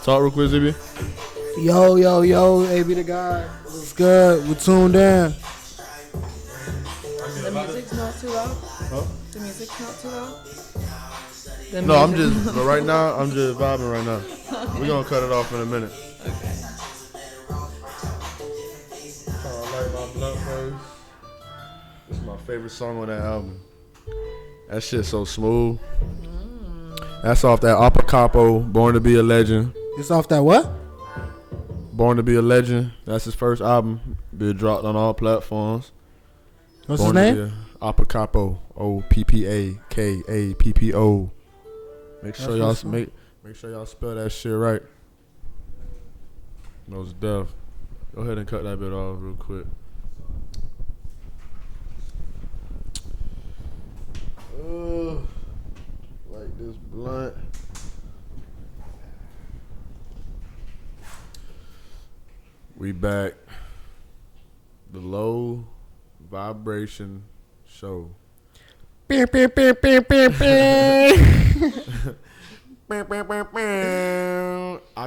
Talk real quick, ZB. Yo, AB the guy. What's good? We tuned in. The music's not too loud. Huh? The music's not too loud. No, I'm just, but right now, I'm just vibing right now. We're going to cut it off in a minute. Okay. I light my blunt first. This is my favorite song on that album. That shit's so smooth. That's off that Apa Capo, Born to Be a Legend. It's off that what? Born to Be a Legend. That's his first album. Been dropped on all platforms. What's Born his name? Apa Capo. OPPAKAPPO. Make sure y'all make sure y'all spell that shit right. Most deaf. Go ahead and cut that bit off real quick. Like this blunt. We back. The Low Vibration Show. I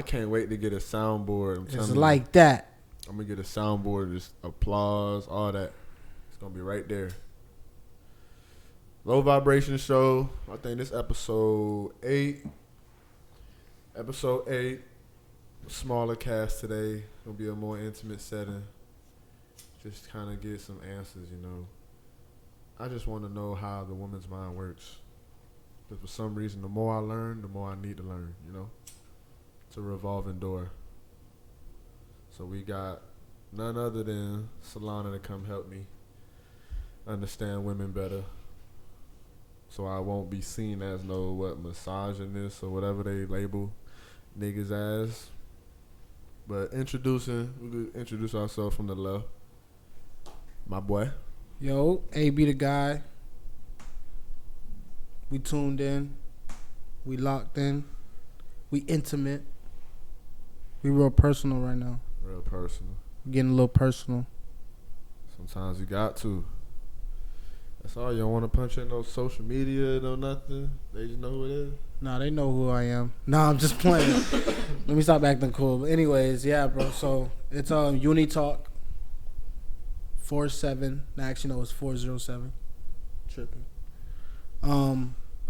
can't wait to get a soundboard. It's like that. I'm gonna get a soundboard, just applause, all that. It's gonna be right there. Low Vibration Show. I think this episode 8. Episode 8. Smaller cast today. Gonna be a more intimate setting. Just kind of get some answers, you know. I just want to know how the woman's mind works. Because for some reason, the more I learn, the more I need to learn, you know. It's a revolving door. So we got none other than Solana to come help me understand women better. So I won't be seen as misogynist or whatever they label niggas as. But we could introduce ourselves from the left. My boy. Yo, AB the guy. We tuned in. We locked in. We intimate. We real personal right now. Real personal. Getting a little personal. Sometimes you got to. That's all. You don't want to punch in no social media, no nothing. They just know who it is. Nah, they know who I am. Nah, I'm just playing. Let me stop acting cool. But anyways, yeah, bro. So it's Uni Talk 47. Actually, no, it's 407. Tripping.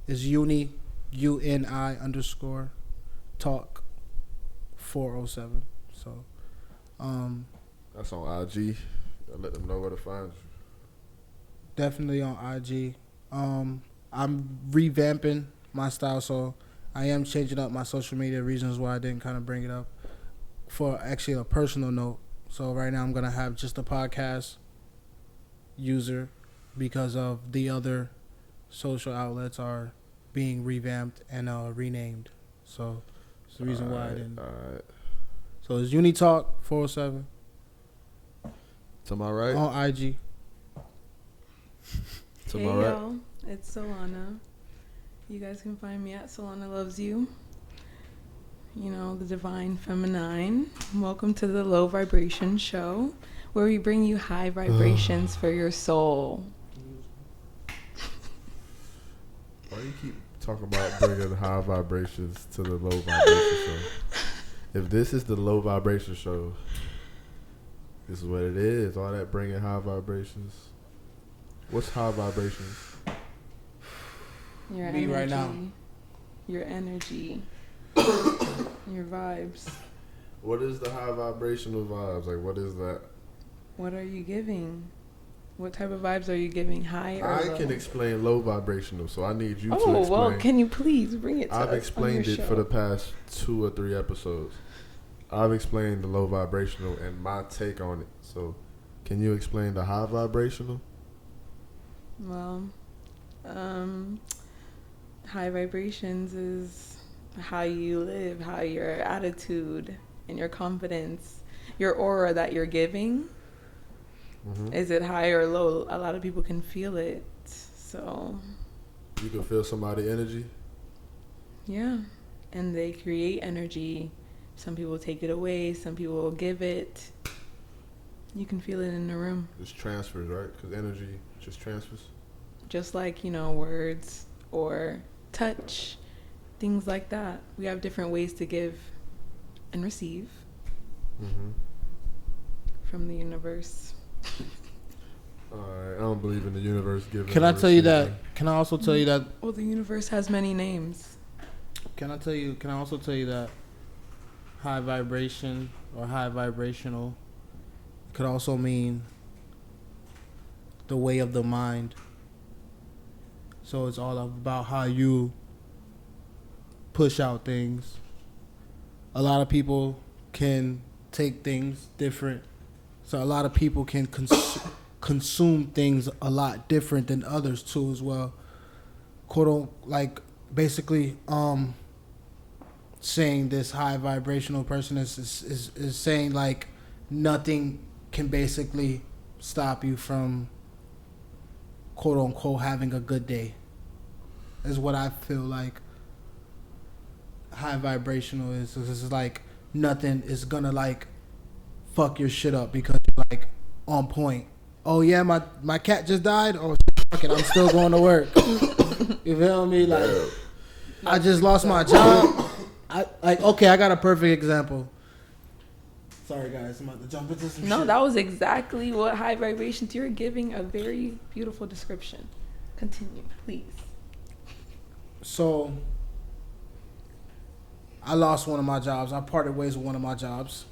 It's Uni UNI_ Talk 407. So That's on IG. I'll let them know where to find you. definitely on IG. I'm revamping my style, so I am changing up my social media. Reasons why I didn't kind of bring it up for actually a personal note. So right now I'm gonna have just a podcast user because of the other social outlets are being revamped and renamed. So it's the reason why I didn't. All right. So it's Unitalk 407 To my right. on IG. To Hey my right. y'all, it's Solana. You guys can find me at Solana Loves You. You know, the divine feminine. Welcome to the Low Vibration Show, where we bring you high vibrations for your soul. Why you keep talking about bringing high vibrations to the low vibration show? If this is the low vibration show, this is what it is. All that bringing high vibrations. What's high vibrations? Your Me energy. right now. Your energy. Your vibes. What is the high vibrational vibes? Like, what is that? What are you giving? What type of vibes are you giving? High or I low? can explain low vibrational, so I need you to Oh, explain. well, can you please bring it to I've us explained on your it show? for the past 2 or 3 episodes. I've explained the low vibrational and my take on it. So, can you explain the high vibrational? Well, high vibrations is how you live, how your attitude and your confidence, your aura that you're giving. Mm-hmm. Is it high or low? A lot of people can feel it. So, You can feel somebody's energy. yeah. And they create energy. Some people take it away. Some people will give it. You can feel it in the room. It's transfers, right? Because energy just transfers. Just like, you know, words or touch, things like that. We have different ways to give and receive Mm-hmm. from the universe. Alright, I don't believe in the universe giving. Can I tell you that? Can I also tell you that? Well, the universe has many names. Can I also tell you that high vibration or high vibrational could also mean the way of the mind. So it's all about how you push out things. A lot of people can take things different. So a lot of people can consume things a lot different than others too as well. Basically saying this high vibrational person is saying like nothing can basically stop you from quote unquote having a good day. Is what I feel like high vibrational is. It's like nothing is gonna like fuck your shit up because you're like on point. Oh yeah, my cat just died. Oh fuck it, I'm still going to work. You feel me? Like I just lost my job. I got a perfect example. Sorry guys, I'm about to jump into some shit. No, that was exactly what high vibrations. You're giving a very beautiful description. Continue, please. So I lost one of my jobs. I parted ways with one of my jobs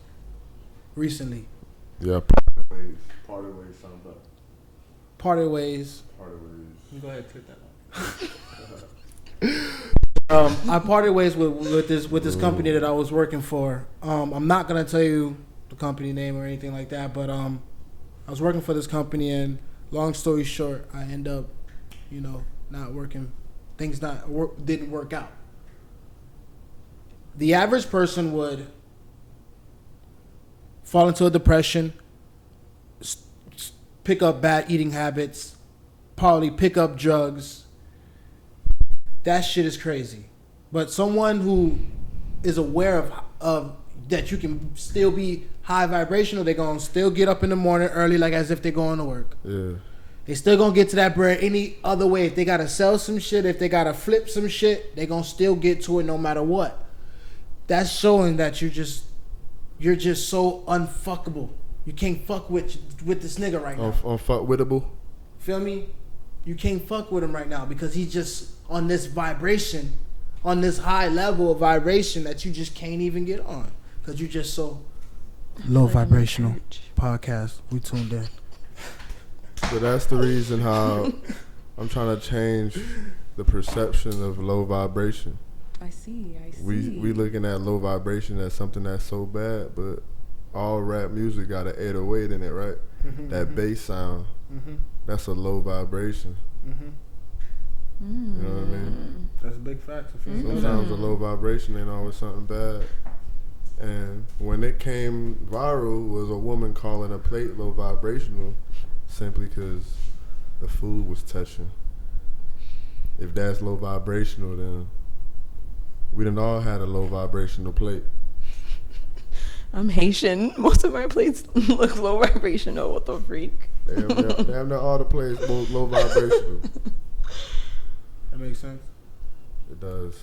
recently. Yeah, parted ways sound better. Parted ways. You go ahead, click that out. I parted ways with this company that I was working for. I'm not gonna tell you the company name or anything like that, but I was working for this company, and long story short, I end up, not working. Things didn't work out. The average person would fall into a depression, pick up bad eating habits, probably pick up drugs. That shit is crazy. But someone who is aware of that you can still be high vibrational, they're going to still get up in the morning early like as if they're going to work. Yeah. They still going to get to that bread any other way. If they got to sell some shit, if they got to flip some shit, they're going to still get to it no matter what. That's showing that you're just so unfuckable. You can't fuck with this nigga right now. Unfuckwittable. Feel me? You can't fuck with him right now because he's just on this vibration, on this high level of vibration that you just can't even get on because you're just so low vibrational. Podcast. We tuned in. So that's the reason how I'm trying to change the perception of low vibration. I see. We looking at low vibration as something that's so bad, but all rap music got an 808 in it, right? Mm-hmm, that bass sound, that's a low vibration. You know what I mean? That's a big fact. Sometimes a low vibration ain't always something bad. And when it came viral, was a woman calling a plate low vibrational simply because the food was touching. If that's low vibrational, then we done all had a low vibrational plate. I'm Haitian. Most of my plates look low vibrational. What the freak? Damn, not all the plates both low vibrational. That makes sense. It does.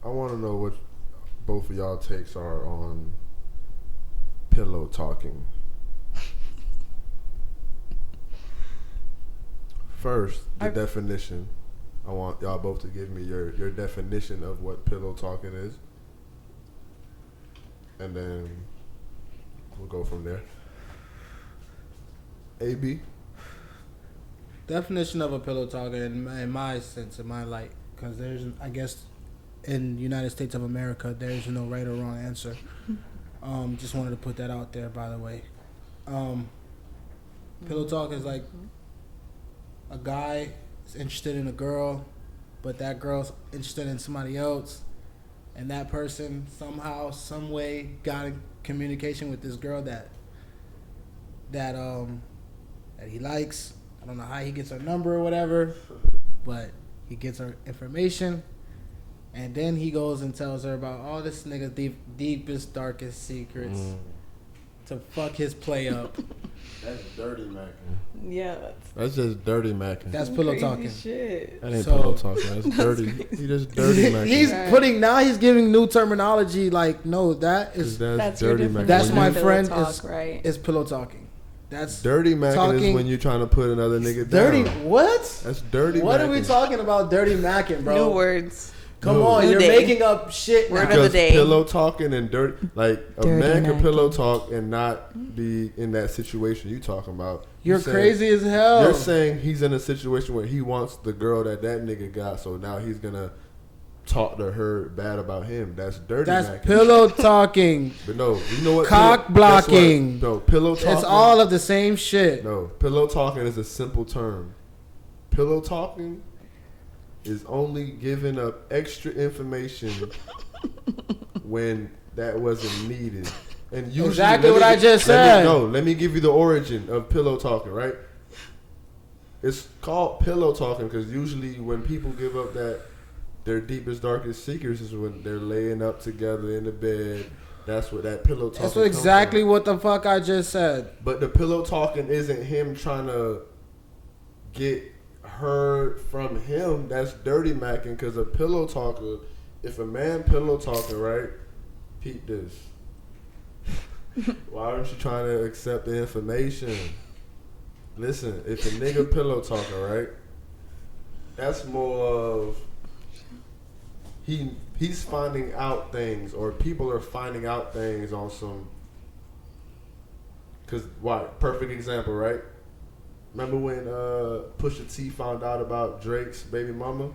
I want to know what both of y'all takes are on pillow talking. First, the definition. I want y'all both to give me your definition of what pillow talking is. And then we'll go from there. AB? Definition of a pillow talker in my sense, in my light, because there's, I guess, in the United States of America, there's no right or wrong answer. Just wanted to put that out there, by the way. Pillow talk is like a guy is interested in a girl, but that girl's interested in somebody else, and that person somehow, some way, got in communication with this girl that he likes. I don't know how he gets her number or whatever, but he gets her information, and then he goes and tells her about all this nigga's deepest, darkest secrets. to fuck his play up. That's dirty macking. Yeah, That's just dirty macking. That's some pillow crazy talking. Shit. That ain't So- pillow talking. That's dirty. He just dirty macking. He's Right. putting now. He's giving new terminology. Like, no, that is That's your dirty definition. macking. That's of my pillow friend talk, is- right? is pillow talking. That's Dirty macking is talking- when you're trying to put another nigga dirty. down. What? That's dirty What macking. are we talking about? Dirty macking, bro. New words. Come No. on, New you're day. making up shit. Word now. of the Because day. pillow talking and dirty, like a Dirty man can macking. pillow talk and not be in that situation you talking about. You're saying- crazy as hell. You're saying he's in a situation where he wants the girl that nigga got, so now he's gonna talk to her bad about him. That's dirty. That's macking. pillow talking. But no, you know what? Cock Guess blocking. what? No, pillow talking. It's all of the same shit. No, pillow talking is a simple term. Pillow talking is only giving up extra information when that wasn't needed. And usually, Exactly let me what I gi- just let said. Let me give you the origin of pillow talking, right? It's called pillow talking because usually when people give up their deepest, darkest secrets is when they're laying up together in the bed. That's what that pillow talking That's comes exactly from. what the fuck I just said. But the pillow talking isn't him trying to get her from him. That's dirty macking because a pillow talker, if a man pillow talking, right? Peep this. Why aren't you trying to accept the information? Listen, if a nigga pillow talking, right? That's more of he's finding out things, or people are finding out things on some. Cause why? Perfect example, right? Remember when Pusha T found out about Drake's baby mama?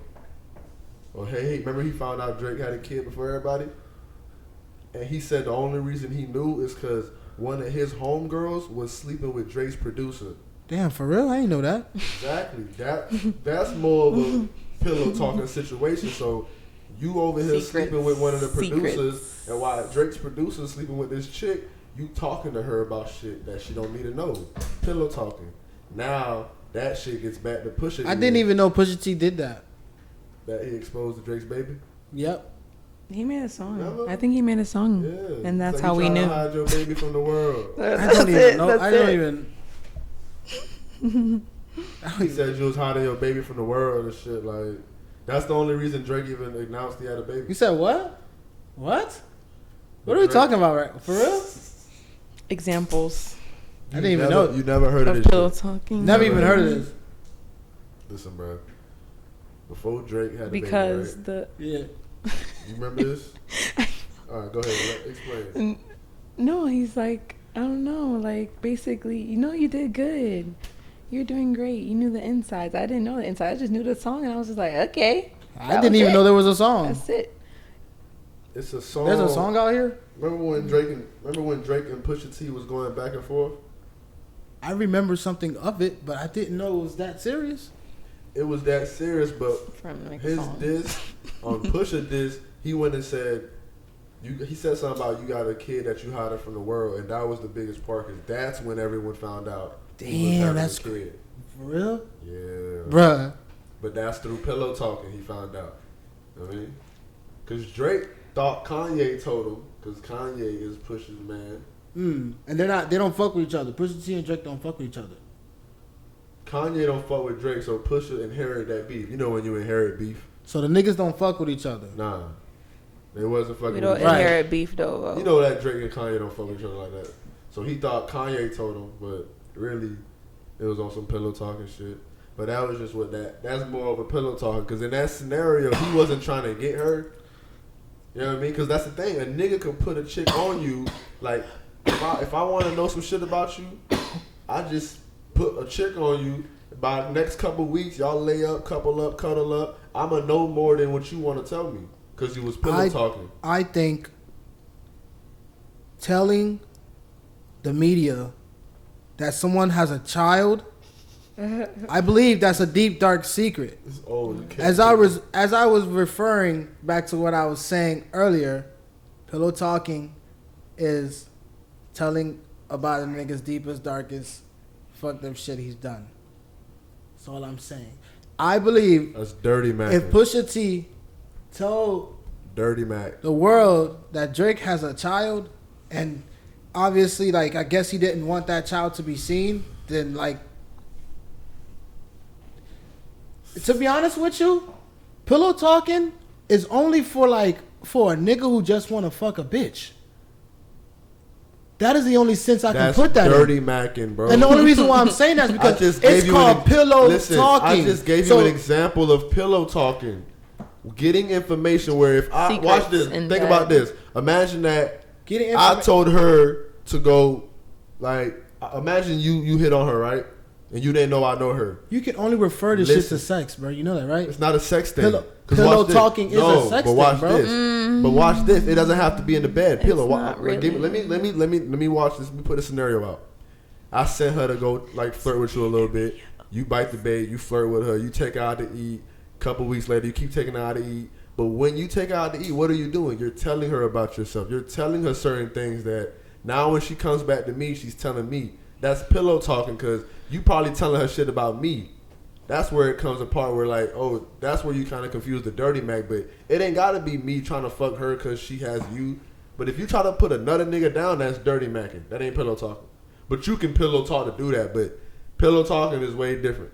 Or hey, remember he found out Drake had a kid before everybody? And he said the only reason he knew is because one of his homegirls was sleeping with Drake's producer. Damn, for real? I didn't know that. Exactly. That's more of a pillow talking situation. So you over here Secrets. sleeping with one of the producers, Secrets. and while Drake's producer sleeping with this chick, you talking to her about shit that she don't need to know. Pillow talking. Now that shit gets back to Pusha. I didn't even know Pusha T did that. that he exposed to Drake's baby. Yep. He made a song. Never? I think he made a song, Yeah, and that's So how he we trying to knew. hide your baby from the world. I don't even know. I don't even. He said you was hiding your baby from the world and shit. Like that's the only reason Drake even announced he had a baby. You said what? What? What are we Drake- talking about, right? For real? Examples I didn't even know. You never heard of of this pillow shit. talking. Never even heard of this. Listen, bro. Before Drake had a Because baby, the Yeah. right? You remember this? All right, go ahead. Explain. no, he's like, I don't know, like basically, you did good. You're doing great. You knew the insides. I didn't know the insides. I just knew the song, and I was just like, okay. I that didn't was even it. know there was a song. That's it. It's a song. There's a song out here? Remember when Drake and Pusha T was going back and forth? I remember something of it, but I didn't know it was that serious. It was that serious, but For him to make a his song. diss on Pusha diss, he went and said, he said something about you got a kid that you hiding from the world, and that was the biggest part, because that's when everyone found out. he was Damn, having that's a kid. For real? Yeah. Bruh. But that's through pillow talking he found out. You know what I mean? Because Drake thought Kanye told him, because Kanye is Pusha's man. And they don't fuck with each other. Pusha T and Drake don't fuck with each other. Kanye don't fuck with Drake, so Pusha inherited that beef. You know when you inherit beef? So the niggas don't fuck with each other. Nah. They wasn't fucking We with don't each other. inherit beef though. You know that Drake and Kanye don't fuck with each other like that. So he thought Kanye told him, but really, it was on some pillow talking shit. But that was just what that's more of a pillow talking. Because in that scenario, he wasn't trying to get her. You know what I mean? Because that's the thing. A nigga could put a chick on you. Like, if I want to know some shit about you, I just put a chick on you. By the next couple weeks, y'all lay up, couple up, cuddle up. I'ma know more than what you want to tell me. Because you was pillow talking. I think telling the media that someone has a child, I believe that's a deep, dark secret. It's old. You can't As do I was referring back to what I was saying earlier, pillow talking is telling about a nigga's deepest, darkest, fucked up shit he's done. That's all I'm saying. I believe That's dirty Mac. if Pusha T told Dirty Mac. the world that Drake has a child, and obviously, like, I guess he didn't want that child to be seen, then, like, to be honest with you, pillow talking is only for a nigga who just want to fuck a bitch. That is the only sense I can put that dirty in. macking, bro. And the only reason why I'm saying that is because it's called pillow talking. I just gave you an example of pillow talking. Getting information where if I watch this, think about this. Imagine that I told her to go, like, imagine you hit on her, right? And you didn't know I know her. You can only refer to shit to sex, bro. You know that, right? It's not a sex thing. Pillow talking is a sex thing, bro. But watch this. It doesn't have to be in the bed. Pillow. Really. Let me watch this. Let me put a scenario out. I sent her to go like flirt with you a little bit. You bite the bait. You flirt with her. You take her out to eat. Couple weeks later, you keep taking her out to eat. But when you take her out to eat, what are you doing? You're telling her about yourself. You're telling her certain things that now when she comes back to me, she's telling me. That's pillow talking because you probably telling her shit about me. That's where it comes apart where like, oh, that's where you kind of confuse the dirty Mac. But it ain't got to be me trying to fuck her because she has you. But if you try to put another nigga down, that's dirty Macking. That ain't pillow talking. But you can pillow talk to do that. But pillow talking is way different.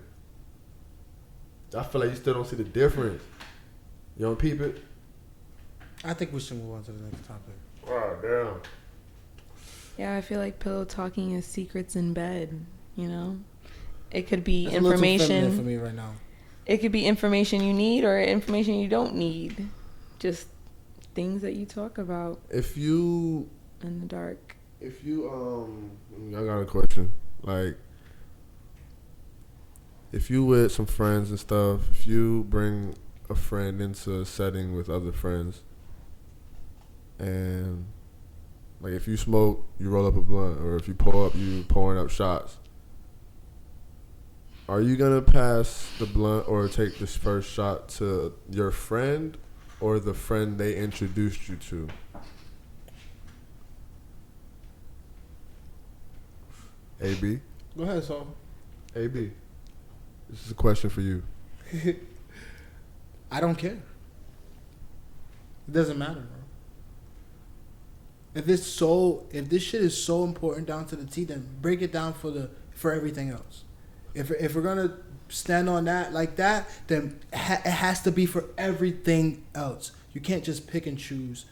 I feel like you still don't see the difference. You don't peep it? I think we should move on to the next topic. Wow, damn. Yeah, I feel like pillow talking is secrets in bed, you know? It could be That's information. a little too feminine for me right now. It could be information you need or information you don't need. Just things that you talk about If you in the dark. I got a question. Like, if you with some friends and stuff, if you bring a friend into a setting with other friends, and like if you smoke, you roll up a blunt, or if you pull up, you pouring up shots. Are you gonna pass the blunt or take this first shot to your friend or the friend they introduced you to? AB? Go ahead, so. AB, this is a question for you. I don't care. It doesn't matter, bro. If this shit is so important down to the T, then break it down for everything else. If we're gonna stand on that like that, then it has to be for everything else. You can't just pick and choose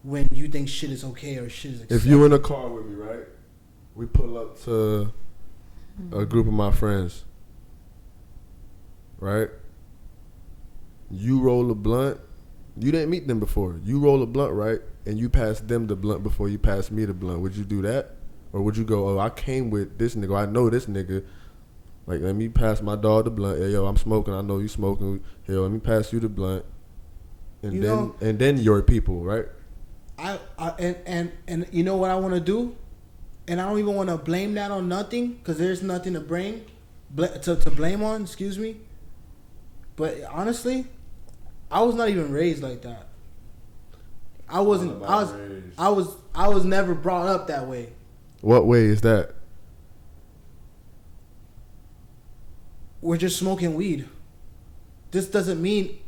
when you think shit is okay or shit is acceptable. If you in a car with me, right? We pull up to a group of my friends, right? You roll a blunt. You didn't meet them before. You roll a blunt, right? And you pass them the blunt before you pass me the blunt. Would you do that? Or would you go, oh, I came with this nigga. I know this nigga. Like, let me pass my dog the blunt. Hey, yo, I'm smoking. I know you smoking. Yo, let me pass you the blunt. And then your people, right? And you know what I want to do? And I don't even want to blame that on nothing because there's nothing to blame on, excuse me. But honestly, I was not even raised like that. I wasn't. I was never brought up that way. What way is that? We're just smoking weed. This doesn't mean.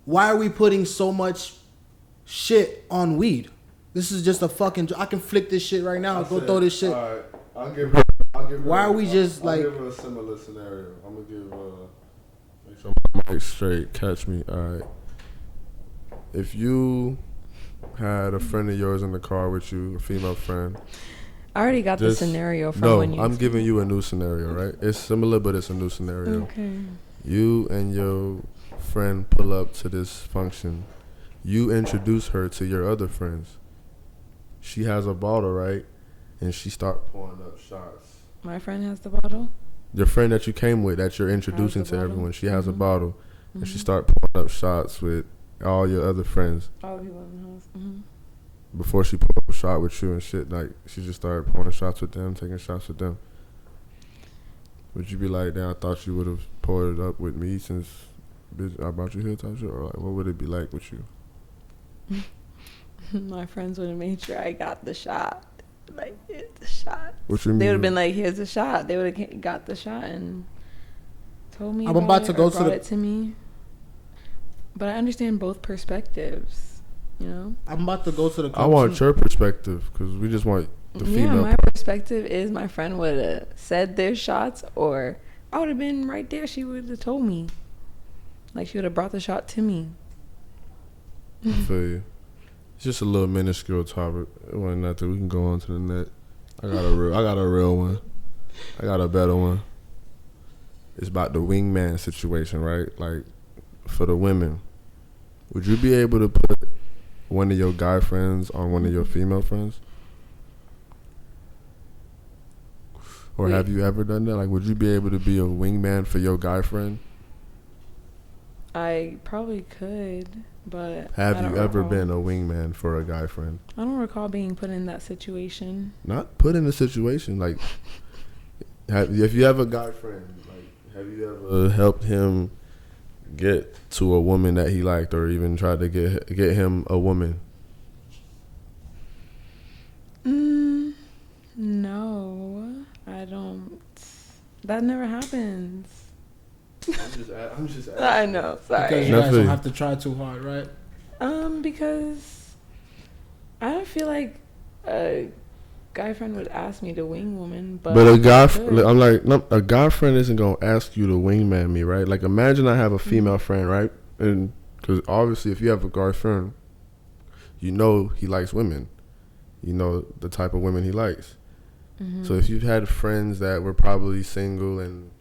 Why are we putting so much shit on weed? This is just a fucking. I can flick this shit right now. Go throw this shit. All right, I'll give her. Why are we just I'll like? give her a similar scenario. I'm gonna give. Make sure my mic's straight. Catch me. All right. If you had a friend of yours in the car with you, a female friend. I already got the scenario from when you. I'm giving you a new scenario, right? It's similar, but it's a new scenario. Okay. You and your friend pull up to this function. You introduce her to your other friends. She has a bottle, right? And she start pouring up shots. My friend has the bottle? Your friend that you came with, that you're introducing to bottle? everyone, she has a bottle. And she start pouring up shots with all your other friends. All the people in the house. Before she pulled up a shot with you and shit, like, she just started pouring shots with them, taking shots with them. Would you be like, damn, I thought you would have poured it up with me since bitch, I brought you here type shit? Or like, what would it be like with you? My friends would have made sure I got the shot. Like, here's the shot. What you mean? They would have been like, here's the shot. They would have got the shot and told me I'm about to go to it to me. But I understand both perspectives, you know? I'm about to go to the club. I want your perspective because we just want the female. My perspective is my friend would have said their shots, or I would have been right there. She would have told me. Like, she would have brought the shot to me. I feel you. It's just a little minuscule topic. It wasn't nothing. We can go on to the next. I got a real one. I got a better one. It's about the wingman situation, right? Like, for the women, would you be able to put one of your guy friends on one of your female friends? Or have you ever done that? Like, would you be able to be a wingman for your guy friend? I probably could, but Have you ever been a wingman for a guy friend? I don't recall being put in that situation. Not put in a situation. Like, if you have a guy friend, like, have you ever helped him get to a woman that he liked, or even tried to get him a woman? No, I don't. That never happens. I'm just asking. I know, sorry. Because you guys don't have to try too hard, right? Because I don't feel like a guy friend would ask me to wing woman, but a guy, I'm like, no, a guy friend isn't gonna ask you to wingman me, right? Like, imagine I have a female friend, right? And because obviously, if you have a guy friend, you know he likes women, you know the type of women he likes. Mm-hmm. So if you've had friends that were probably single and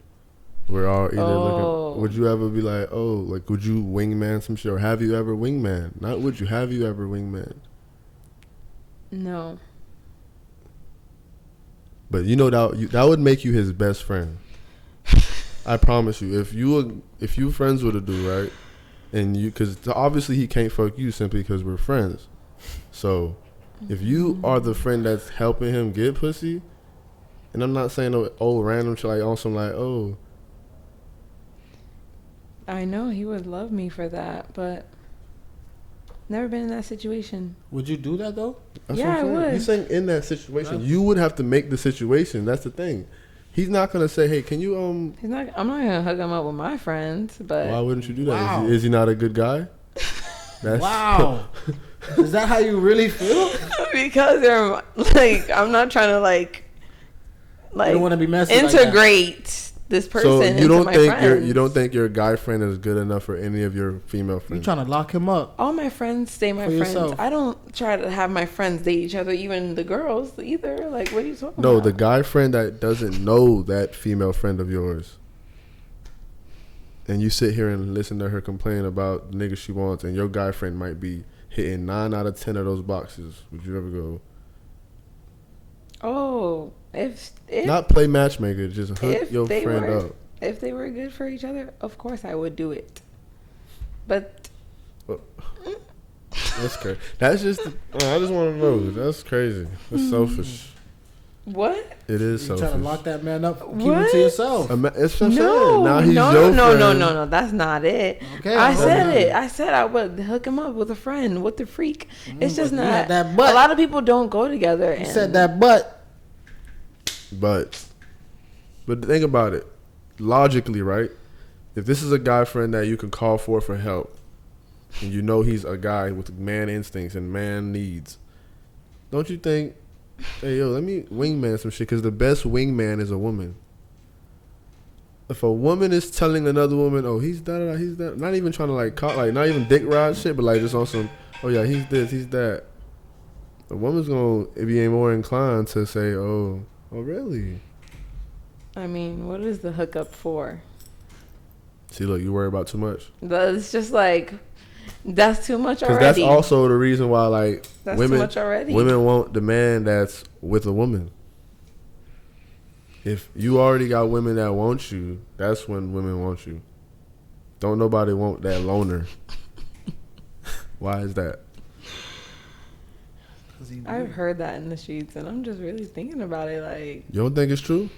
we're all either looking, would you ever be like, like, would you wingman some shit, or have you ever wingman? Not would you, have you ever wingman? No. But you know that would make you his best friend. I promise you. If you friends with a dude, right, and you, because obviously he can't fuck you simply because we're friends. So if you are the friend that's helping him get pussy, and I'm not saying no old random shit, like on some like, I know he would love me for that, but never been in that situation. Would you do that though? That's yeah, I would. He's saying in that situation, you would have to make the situation. That's the thing. He's not gonna say, "Hey, can you I'm not gonna hook him up with my friends." But why wouldn't you do that? Wow. Is he not a good guy? That's wow. Is that how you really feel? Because they're like, I'm not trying to like you don't want to be messy integrate this person. So you don't into my friends. You don't think your guy friend is good enough for any of your female friends? You're trying to lock him up. All my friends stay my friends. Yourself. I don't try to have my friends date each other, even the girls either. Like, what are you talking about? No, the guy friend that doesn't know that female friend of yours, and you sit here and listen to her complain about the nigga she wants, and your guy friend might be hitting 9 out of 10 of those boxes. Would you ever go? Oh, if not play matchmaker, just hook your friend up. If they were good for each other, of course I would do it. But that's crazy. That's just. I just want to know. That's crazy. That's selfish. What? It is selfish. Trying to lock that man up. Keep him to yourself. It's what I'm saying. Now he's your friend. No. That's not it. Okay. I said it. I said I would hook him up with a friend, with the freak. It's just not. That butt. A lot of people don't go together. You said that butt. But think about it. Logically, right? If this is a guy friend that you can call for help, and you know he's a guy with man instincts and man needs, don't you think, hey, yo, let me wingman some shit? Because the best wingman is a woman. If a woman is telling another woman, oh, he's that, not even trying to like not even dick ride shit, but like just on some, oh yeah, he's this, he's that. The woman's gonna be more inclined to say, oh, really? I mean, what is the hookup for? See, look, you worry about too much. That's just like, that's too much already. Because that's also the reason why, like, that's too much already. Women want the man that's with a woman. If you already got women that want you, that's when women want you. Don't nobody want that loner. Why is that? I've heard that in the streets, and I'm just really thinking about it. Like, you don't think it's true?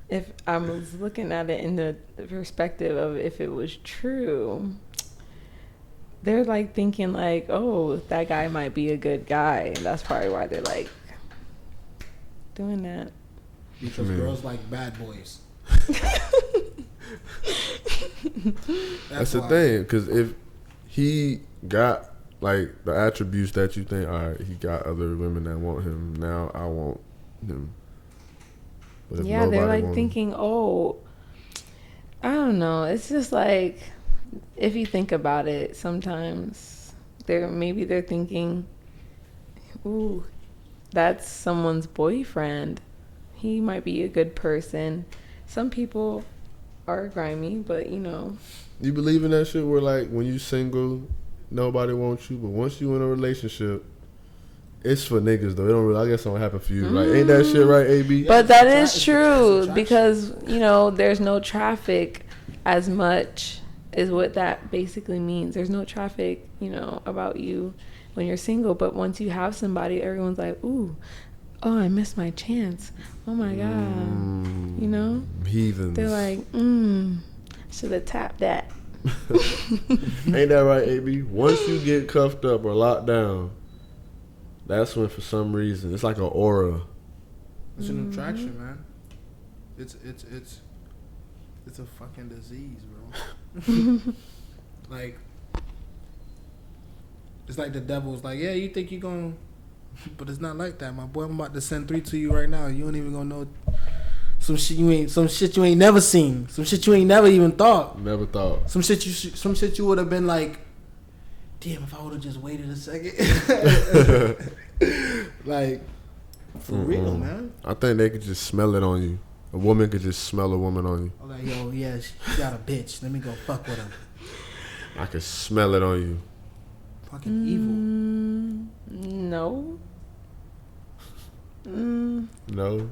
If I was looking at it in the perspective of if it was true, they're like thinking like, oh, that guy might be a good guy, and that's probably why they're like doing that. Because girls like bad boys. That's the thing, because if he got Like the attributes that you think, all right, he got other women that want him. Now I want him. But if Yeah, they're like want thinking, oh, I don't know. It's just like, if you think about it, sometimes they're thinking, ooh, that's someone's boyfriend. He might be a good person. Some people are grimy, but you know. You believe in that shit where like when you single, nobody wants you, but once you in a relationship, it's for niggas though. It don't really, I guess it don't happen for you. Like, ain't that shit right, AB? But that is true because, you know, there's no traffic as much is what that basically means. There's no traffic, you know, about you when you're single. But once you have somebody, everyone's like, ooh, oh, I missed my chance. Oh my God. You know? Heathens. They're like, should have tapped that. Ain't that right, AB? Once you get cuffed up or locked down, that's when for some reason it's like an aura. It's an attraction, man. It's a fucking disease, bro. Like, it's like the devil's like, yeah, you think you're gonna, but it's not like that, my boy. I'm about to send 3 to you right now. You don't even gonna know some shit you ain't never seen, some shit you ain't never even thought. Never thought. Some shit you would have been like, damn, if I would have just waited a second. Like, for real, man. I think they could just smell it on you. A woman could just smell a woman on you. I'm like, yo, yeah, she got a bitch. Let me go fuck with her. I could smell it on you. Fucking evil. No. No?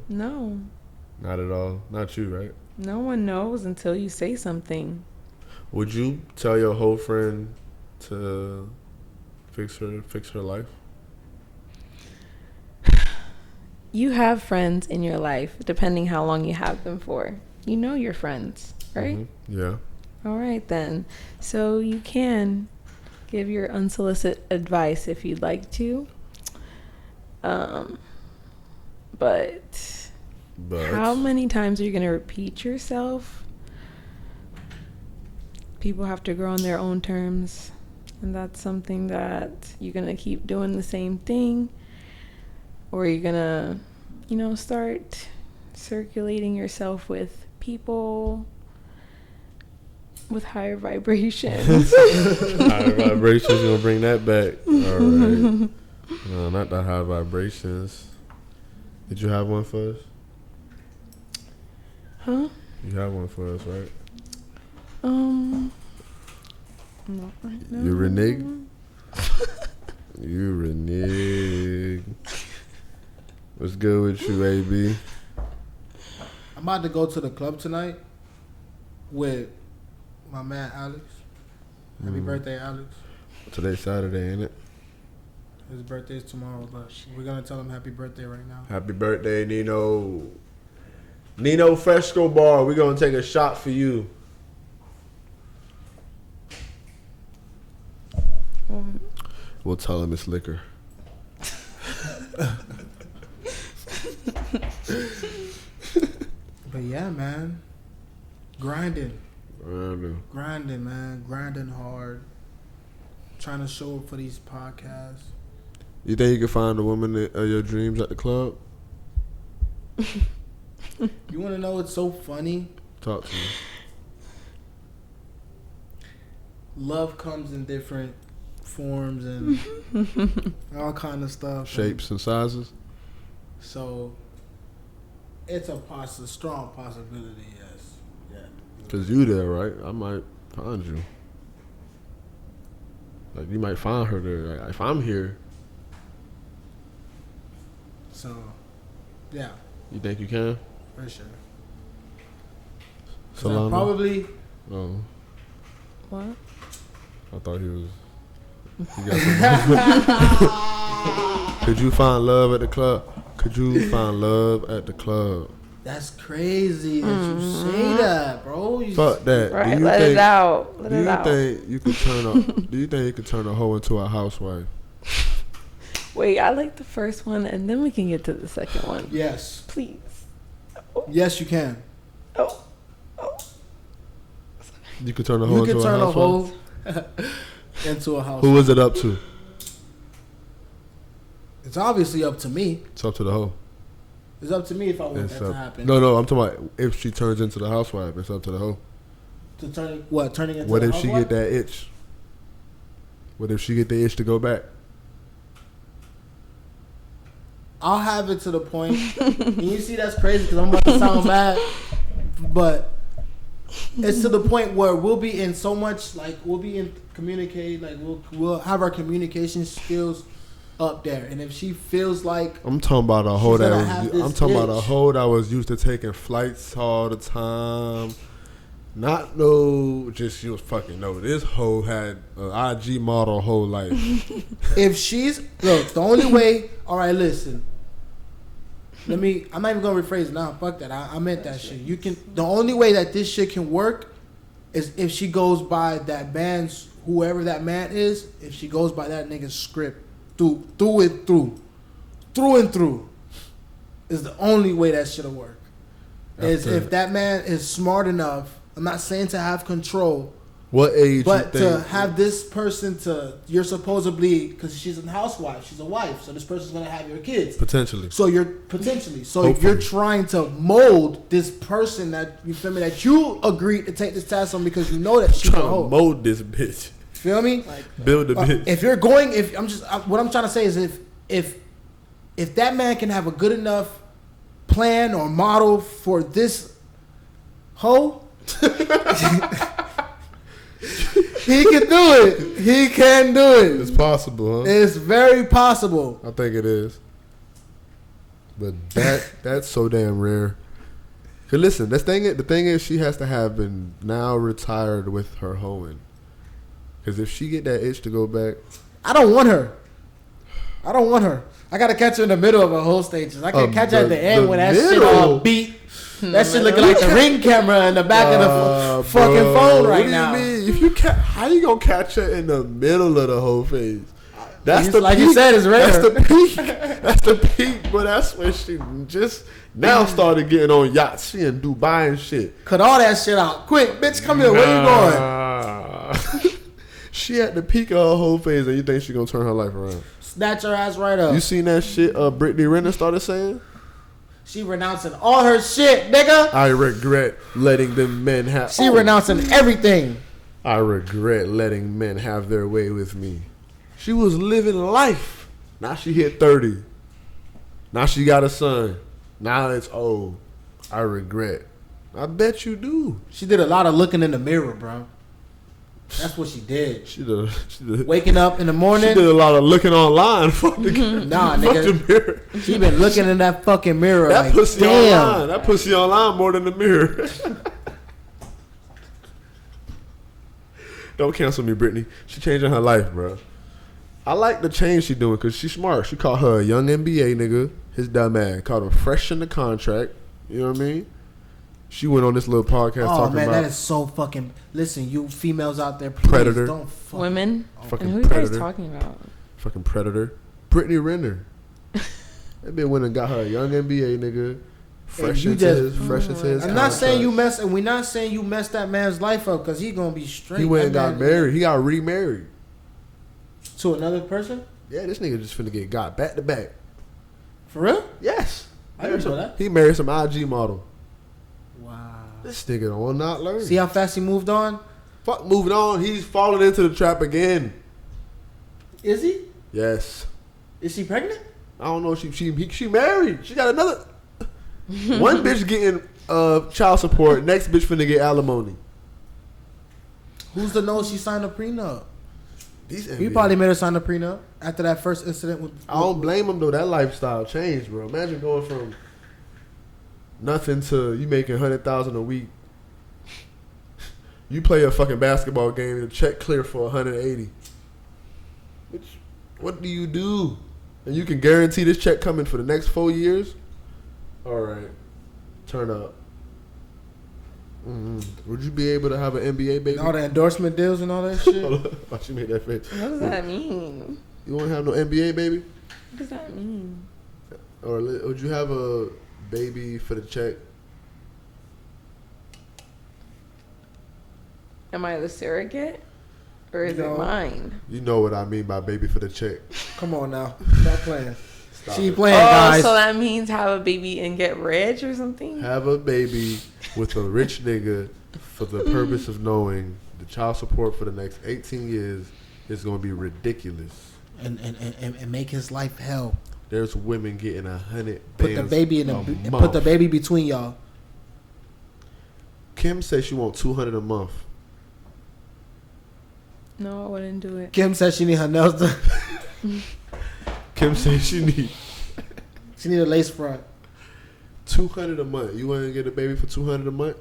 No. Not at all. Not you, right? No one knows until you say something. Would you tell your whole friend to fix her life? You have friends in your life, depending how long you have them for. You know your friends, right? Mm-hmm. Yeah. All right, then. So you can give your unsolicited advice if you'd like to. But how many times are you going to repeat yourself? People have to grow on their own terms. And that's something that you're going to keep doing the same thing. Or you're going to, you know, start circulating yourself with people with higher vibrations. Higher vibrations, you're going to bring that back. All right. No, not the high vibrations. Did you have one for us? Huh? You have one for us, right? Not right now. You renege? You renege. What's good with you, AB? I'm about to go to the club tonight with my man Alex. Happy birthday, Alex. Today's Saturday, ain't it? His birthday's tomorrow, but we're gonna tell him happy birthday right now. Happy birthday, Nino. Nino Fresco Bar, we're gonna take a shot for you. We'll tell him it's liquor. But yeah, man. Grinding, man. Grinding hard. Trying to show up for these podcasts. You think you can find a woman of your dreams at the club? You want to know what's so funny? Talk to me. Love comes in different forms and all kind of stuff. Shapes and sizes? So it's a strong possibility, yes. Yeah. Because you there, right? I might find you. Like, you might find her there. Like, if I'm here. So, yeah. You think you can? For sure. Salama? Probably. Oh. What? I thought he was. He got some. Could you find love at the club? Could you find love at the club? That's crazy that you say that, bro. Fuck that. Right, let it out. Let it out. Do you think you could turn a Do you think you could turn a hoe into a housewife? Wait, I like the first one, and then we can get to the second one. Yes. Please. Oh. Yes, you can. Oh. You could turn a hoe into a housewife? Into a house. Who was it up to? It's obviously up to me. It's up to the hoe. It's up to me if I want It's that to up. happen. No, I'm talking about if she turns into the housewife. It's up to the hoe. To turning what? Turning into What a if she housewife? get that itch? What if she get the itch to go back? I'll have it to the point. And you see, that's crazy because I'm about to sound bad, but it's to the point where we'll be in so much, like we'll be in communicate, like we'll have our communication skills up there, and if she feels like I'm talking about a hoe she's that gonna have was. this I'm talking about a itch. hoe that was used to taking flights all the time. Not no, just she was fucking no. This hoe had an IG model whole life. if she's look, the only way. All right, listen. I'm not even gonna rephrase it now. Fuck that. I meant that shit. You can. The only way that this shit can work is if she goes by that man's, whoever that man is. If she goes by that nigga's script through and through, is the only way that shit'll work. Is After- if that man is smart enough. I'm not saying to have control, What age? but you to think? have this person you're supposedly, because she's a housewife, she's a wife, so this person's gonna have your kids. Potentially. So you're potentially, Hopefully. you're trying to mold this person that you feel me, that you agreed to take this task on because you know that she's a Trying to hoe. mold this bitch. Feel me? Build the bitch. If you're going, what I'm trying to say is if that man can have a good enough plan or model for this hoe. He can do it. He can do it. It's possible, huh? It's very possible. I think it is. But that's so damn rare. Cause listen, the thing is, she has to have been now retired with her hoeing. Cause if she get that itch to go back, I don't want her. I gotta catch her in the middle of a whole stages. I can catch her at the end when that shit all beat. That shit looking like the Ring camera in the back of the fucking bro, phone right now. What do you mean? If you how you gonna catch her in the middle of the whole phase? That's Just the like peak. you said, it's rare. That's the peak. That's the peak. But that's when she just now started getting on yachts. She in Dubai and shit. Cut all that shit out. Quick, bitch, come here. Where you going? She at the peak of her whole phase, and you think she gonna turn her life around? Snatch her ass right up. You seen that shit Brittany Renner started saying? She renouncing all her shit, nigga. I regret letting them men have. She renouncing everything. I regret letting men have their way with me. She was living life. Now she hit 30. Now she got a son. Now it's old. I regret. I bet you do. She did a lot of looking in the mirror, bro. That's what she did. She did. Waking up in the morning. She did a lot of looking online. Fuck the, Nah, fuck nigga. the mirror. She been looking in that fucking mirror That like, pussy damn. online. That pussy online more than the mirror. Don't cancel me, Brittany. She changing her life, bro. I like the change she doing because she's smart. She called her a young NBA nigga. His dumb ass called him fresh in the contract. You know what I mean? She went on this little podcast Oh talking man, about that is so fucking. Listen, you females out there, please Predator. don't fuck. Women. fucking And who are you guys predator. talking about? Fucking predator. Brittany Renner. That bitch went and got her a young NBA nigga. Fresh you into just- his. I'm not saying you contract. mess, and we're not saying you messed that man's life up because he gonna be straight. He went and That got man- married. He got remarried. to another person. Yeah, this nigga just finna get got back to back. For real? Yes. I didn't know that. He married some IG model. Wow. This nigga don't not learn. See how fast he moved on? Fuck moving on. He's falling into the trap again. Is he? Yes. Is she pregnant? I don't know. She married. She got another. One bitch getting child support. Next bitch finna get alimony. Who's to know she signed a prenup? These He NBA probably made her sign a prenup after that first incident with. I don't blame him though. That lifestyle changed, bro. Imagine going from nothing to you making 100,000 a week. You play a fucking basketball game and the check clear for 180. What do you do? And you can guarantee this check coming for the next 4 years. All right, turn up. Would you be able to have an NBA baby? all the endorsement deals and all that shit. Why she made that face? What does that mean? You won't have no NBA baby? What does that mean? Or would you have a baby for the check? Am I the surrogate? Or is No. it mine? You know what I mean by baby for the check. Come on now, stop playing. She ain't playing, guys. So that means have a baby and get rich or something? Have a baby with a rich nigga for the purpose of knowing the child support for the next 18 years is going to be ridiculous. And make his life hell. There's women getting 100 Put the baby put the baby between y'all. Kim says she wants $200 a month. No, I wouldn't do it. Kim said she need her nails done. Kim says she need a lace front. $200 a month. You want to get a baby for $200 a month?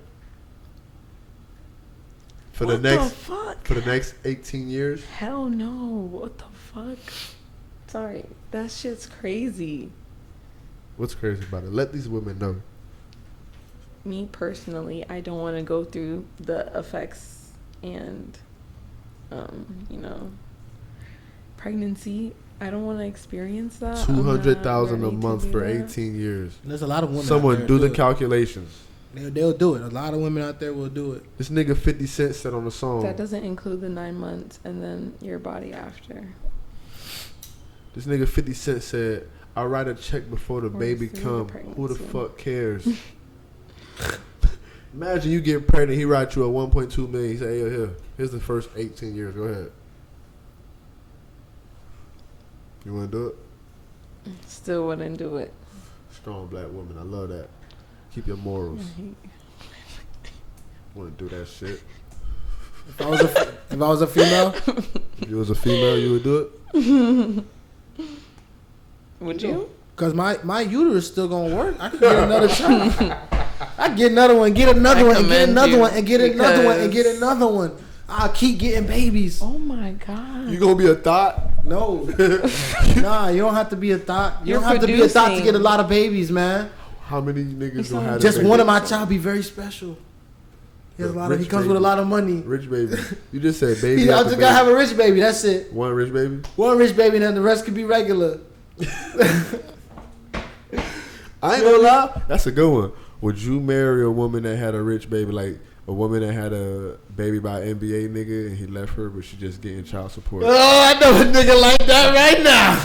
For what the next fuck? For the next 18 years? Hell no. What the fuck? Sorry. That shit's crazy. What's crazy about it? Let these women know. Me personally, I don't want to go through the effects and pregnancy. I don't want to experience that. $200,000 a month for 18 years. There's a lot of women. Someone do the calculations. They'll do it. A lot of women out there will do it. This nigga 50 Cent said on the song. That doesn't include the 9 months and then your body after. This nigga 50 Cent said, "I write a check before the baby come. Who the fuck cares?" Imagine you get pregnant. He writes you a 1.2 million. He say, "Hey, here's the first 18 years. Go ahead." You want to do it? Still wouldn't do it. Strong black woman. I love that. Keep your morals. Want to do that shit? If I was a female, if you was a female, you would do it. Would you? Because my uterus still gonna work. I could get another child. I get another one, get another one, and get another one, and get another one, and get another one. I'll keep getting babies. Oh my god. You gonna be a thought? No. Nah, you don't have to be a thought. You don't have to be a thought to get a lot of babies, man. How many niggas gonna have just one of my child be very special. He has a lot of, he comes with a lot of money. Rich baby. You just said baby. I just gotta have a rich baby. That's it. One rich baby. One rich baby, and then the rest could be regular. I ain't gonna lie. That's a good one. Would you marry a woman that had a rich baby, like a woman that had a baby by an NBA nigga and he left her, but she just getting child support? Oh, I know a nigga like that right now.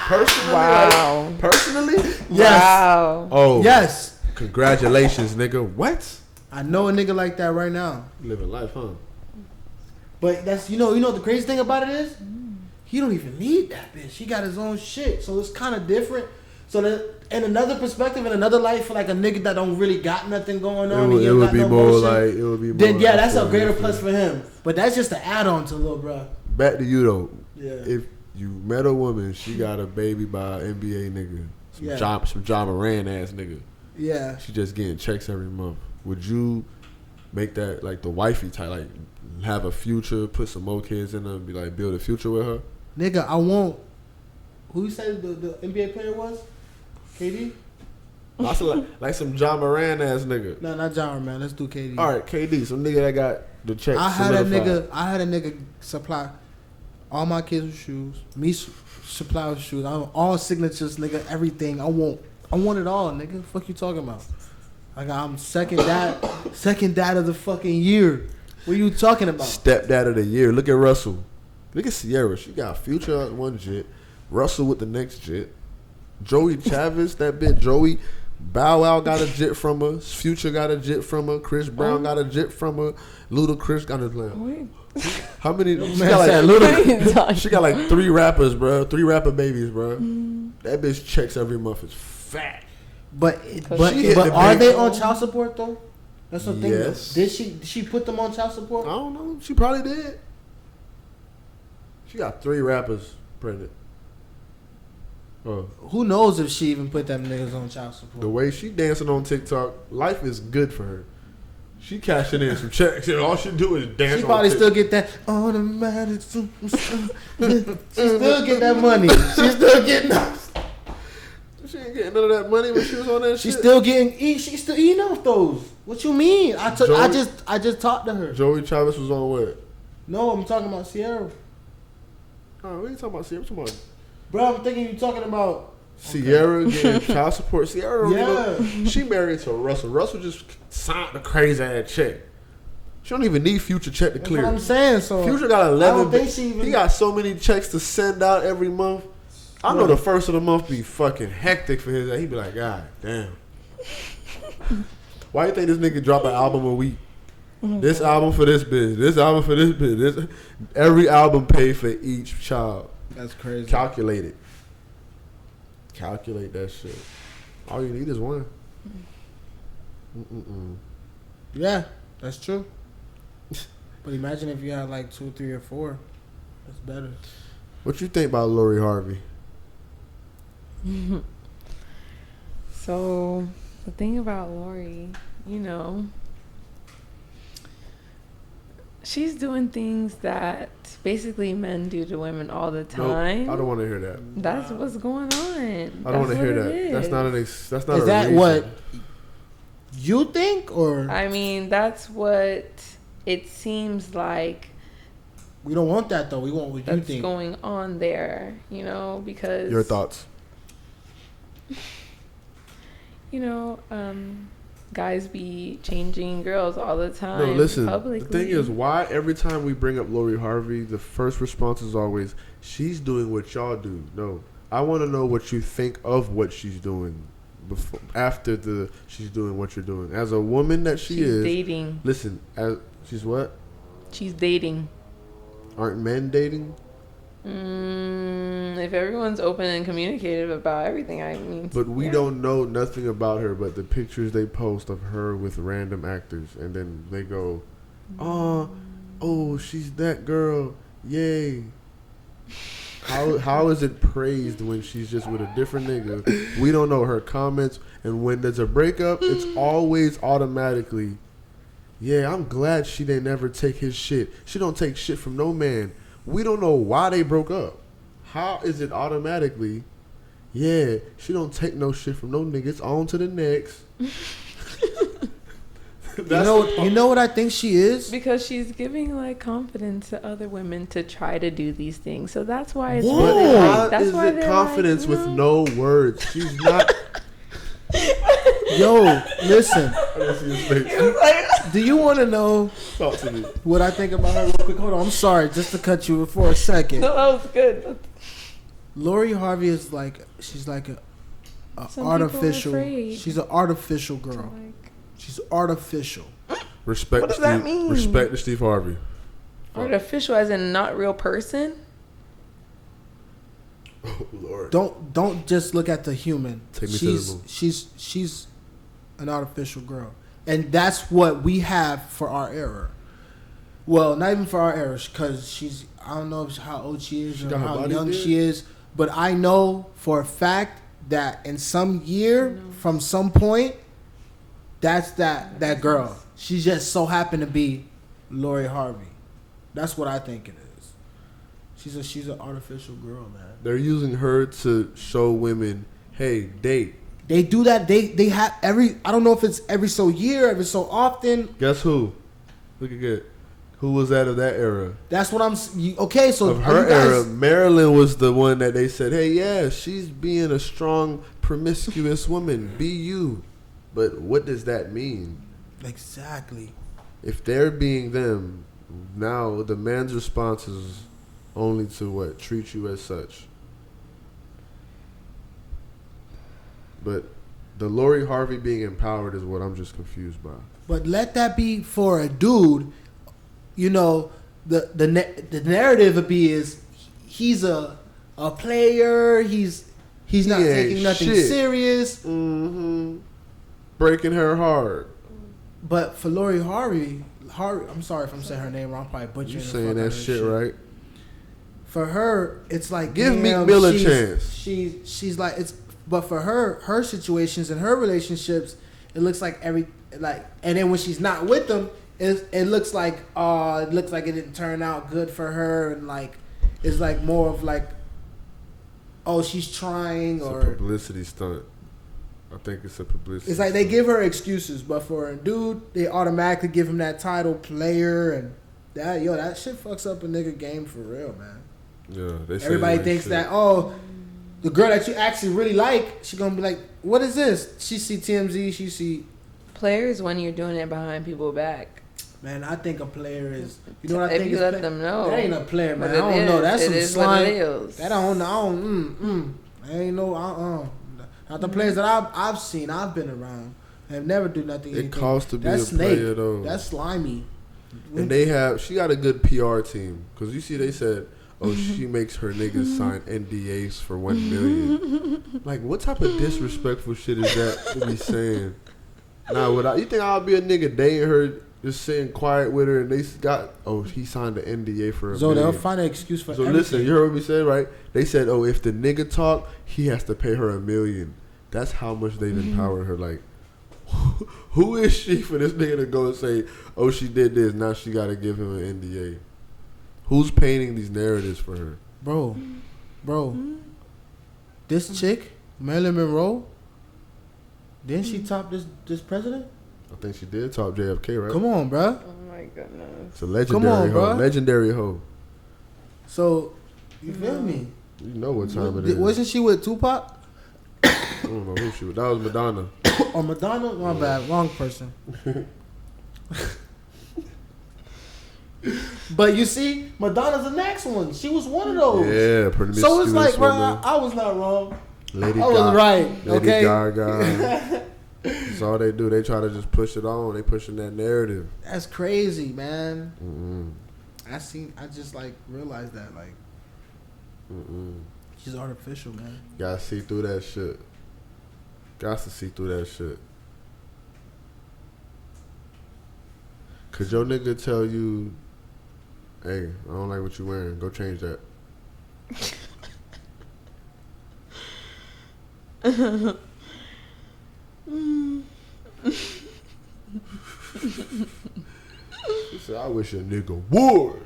Personally? Wow. Like, personally? Yes. Wow. Oh. Yes. Congratulations, nigga. What? I know a nigga like that right now. Living life, huh? But that's you know the crazy thing about it is he don't even need that bitch. He got his own shit, so it's kind of different. So that in another perspective, in another life, for like a nigga that don't really got nothing going on, it would be more like it would be more. Then yeah, that's a greater plus for him. But that's just an add on to little bro. Back to you though. Yeah. If you met a woman, she got a baby by an NBA nigga, some John Moran ass nigga. Yeah. She just getting checks every month. Would you make that like the wifey type, like have a future, put some more kids in her, and be like build a future with her? Nigga, I won't. Who you said the NBA player was? KD? Also like some John Moran ass nigga. No, not John Moran. Let's do KD. All right, KD, some nigga that got the check. I had a nigga supply all my kids with shoes. Me supply with shoes. I'm all signatures, nigga. Everything. I want it all, nigga. Fuck you talking about? I'm second dad of the fucking year. What are you talking about? Stepdad of the year. Look at Russell. Look at Sierra. She got Future on one jet. Russell with the next jet. Joey Chavez, that bitch. Joey Bow Wow got a jet from her. Future got a jet from her. Chris Brown got a jet from her. Ludacris got a jet. How many? She got like 3 rappers, bro. 3 rapper babies, bro. That bitch checks every month. It's fat. But are they on child support though? That's the thing. Yes. Did she put them on child support? I don't know. She probably did. She got 3 rappers pregnant. Who knows if she even put them niggas on child support? The way she dancing on TikTok, life is good for her. She cashing in some checks. All she do is dance. She probably still get that automatic. She still get that money. She still getting that. She ain't getting none of that money when she was on that shit. She's still eating off those. What you mean? I just talked to her. Joey Chavez was on what? No, I'm talking about Sierra. Oh, we ain't talking about Sierra. We're talking about. Bro, I'm thinking you talking about Sierra getting child support. Sierra, she married to Russell. Russell just signed a crazy ass check. She don't even need Future check to clear. That's what I'm saying. So Future got 11. I don't think she even. He got so many checks to send out every month. I know the first of the month be fucking hectic for his. He be like, God damn. Why you think this nigga drop an album a week? This album for this bitch. This album for this bitch. Every album paid for each child. That's crazy. Calculate it. Calculate that shit. All you need is one. Yeah, that's true. But imagine if you had like 2, 3, or 4. That's better. What you think about Lori Harvey? So, the thing about Lori, you know, she's doing things that basically men do to women all the time. Nope, I don't want to hear that. That's what's going on. I don't want to hear that. That's not that's not is a that reason. what you think, or I mean, that's what it seems like. We don't want that though. We want what you That's think. going on there, you know, because Your thoughts? You know, guys be changing girls all the time. No, listen. Publicly. The thing is, why every time we bring up Lori Harvey, the first response is always, "She's doing what y'all do." No, I want to know what you think of what she's doing before, after she's doing what you're doing. As a woman that she's is dating. Listen, as she's what? She's dating. Aren't men dating? If everyone's open and communicative about everything, I mean. But we don't know nothing about her but the pictures they post of her with random actors, and then they go, "Oh, she's that girl, yay!" How is it praised when she's just with a different nigga? We don't know her comments, and when there's a breakup, it's always automatically, "Yeah, I'm glad she didn't ever take his shit. She don't take shit from no man." We don't know why they broke up. How is it automatically, "Yeah, she don't take no shit from no niggas, on to the next." You know what I think she is? Because she's giving like confidence to other women to try to do these things. So that's why it's Whoa. really How that's is why it they're confidence like, with no words? She's not. Yo, listen. I see his face. Do you want to know Talk to me. what I think about her real quick? Hold on, I'm sorry, just to cut you for a second. No, that was good. Lori Harvey is like, she's like a Some artificial. people are afraid. She's an artificial girl. Like, She's artificial. Respect. What does that mean? Respect to Steve Harvey. artificial as in not real person. Oh Lord. Don't just look at the human. Take me to the moon. She's an artificial girl, and that's what we have for our era. Well, not even for our era, because she's, I don't know how old she is She or got her how body young did? she is, but I know for a fact that in some year, from some point, that's that girl. She just so happened to be Lori Harvey. That's what I think it is. She's an artificial girl, man. They're using her to show women, hey, date. They do that. They have every. I don't know if it's every so year, every so often. Guess who? Look at that. Who was that of that era? That's what I'm. Okay, so Of are her you guys, era, Marilyn was the one that they said, hey, yeah, she's being a strong, promiscuous woman. Be you. But what does that mean? Exactly. If they're being them, now the man's response is only to what? Treat you as such. But the Lori Harvey being empowered is what I'm just confused by. But let that be for a dude. You know, the narrative would be is he's a player. He's not He ain't taking nothing shit. serious. Mm-hmm. Breaking her heart. But for Lori Harvey, I'm sorry if I'm saying her name wrong. I'm probably butchering You the saying fuck out that of her shit right? For her, it's like Give Meek damn, Mill a she's- chance. She's like it's. But for her situations and her relationships, it looks like and then when she's not with them, it looks like it didn't turn out good for her, and like it's like more of like, oh, she's trying, It's or a publicity stunt. I think it's a publicity it's like they stunt. give her excuses, but for a dude, they automatically give him that title player, and that shit fucks up a nigga game for real, man. Yeah, they say Everybody like thinks shit. that, oh, the girl that you actually really like, she gonna be like, what is this? She see TMZ, she see. Players when you're doing it behind people's back. Man, I think a player is. You know what I If think? you is let them know. that ain't a player, man. But I don't know. That's it some is what slime. it is. That I don't. Ain't no. Not the players that I've seen. I've been around. Have never do nothing. It costs to be a snake. player though. That's slimy. And she got a good PR team because you see they said, oh, she makes her niggas sign NDAs for $1 million. Like, what type of disrespectful shit is that to be saying? Nah, you think I'll be a nigga dating her, just sitting quiet with her, and they got, he signed an NDA for $1 million. They'll find an excuse for everything. Listen, you heard what we said, right? They said, if the nigga talk, he has to pay her $1 million. That's how much they've empowered her. Like, who is she for this nigga to go and say, she did this, now she got to give him an NDA? Who's painting these narratives for her? Bro. This chick, Marilyn Monroe, didn't she top this president? I think she did top JFK, right? Come on, bro. Oh my goodness. It's a legendary hoe. Legendary hoe. So, you feel me? You know what time it is. Wasn't she with Tupac? I don't know who she was. That was Madonna. Or Madonna? My bad. Wrong person. But you see, Madonna's the next one. She was one of those. Yeah, pretty So it's like, bro, woman. I was not wrong. Lady I was right. Lady Okay. Gaga. That's all they do. They try to just push it on. They pushing that narrative. That's crazy, man. Mm-mm. I just like realized that, like, Mm-mm. she's artificial, man. Gotta see through that shit. Got to see through that shit. Could your nigga tell you, hey, I don't like what you wearing. Go change that. She said, I wish a nigga would.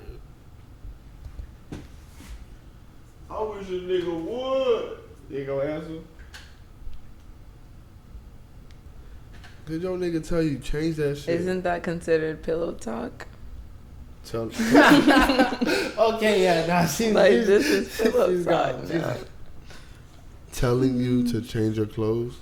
I wish a nigga would. You ain't gonna answer? Could your nigga tell you change that shit? Isn't that considered pillow talk? Tell Okay, yeah, nah, she's Like, this is pillow she's talk gone. now. telling you to change your clothes?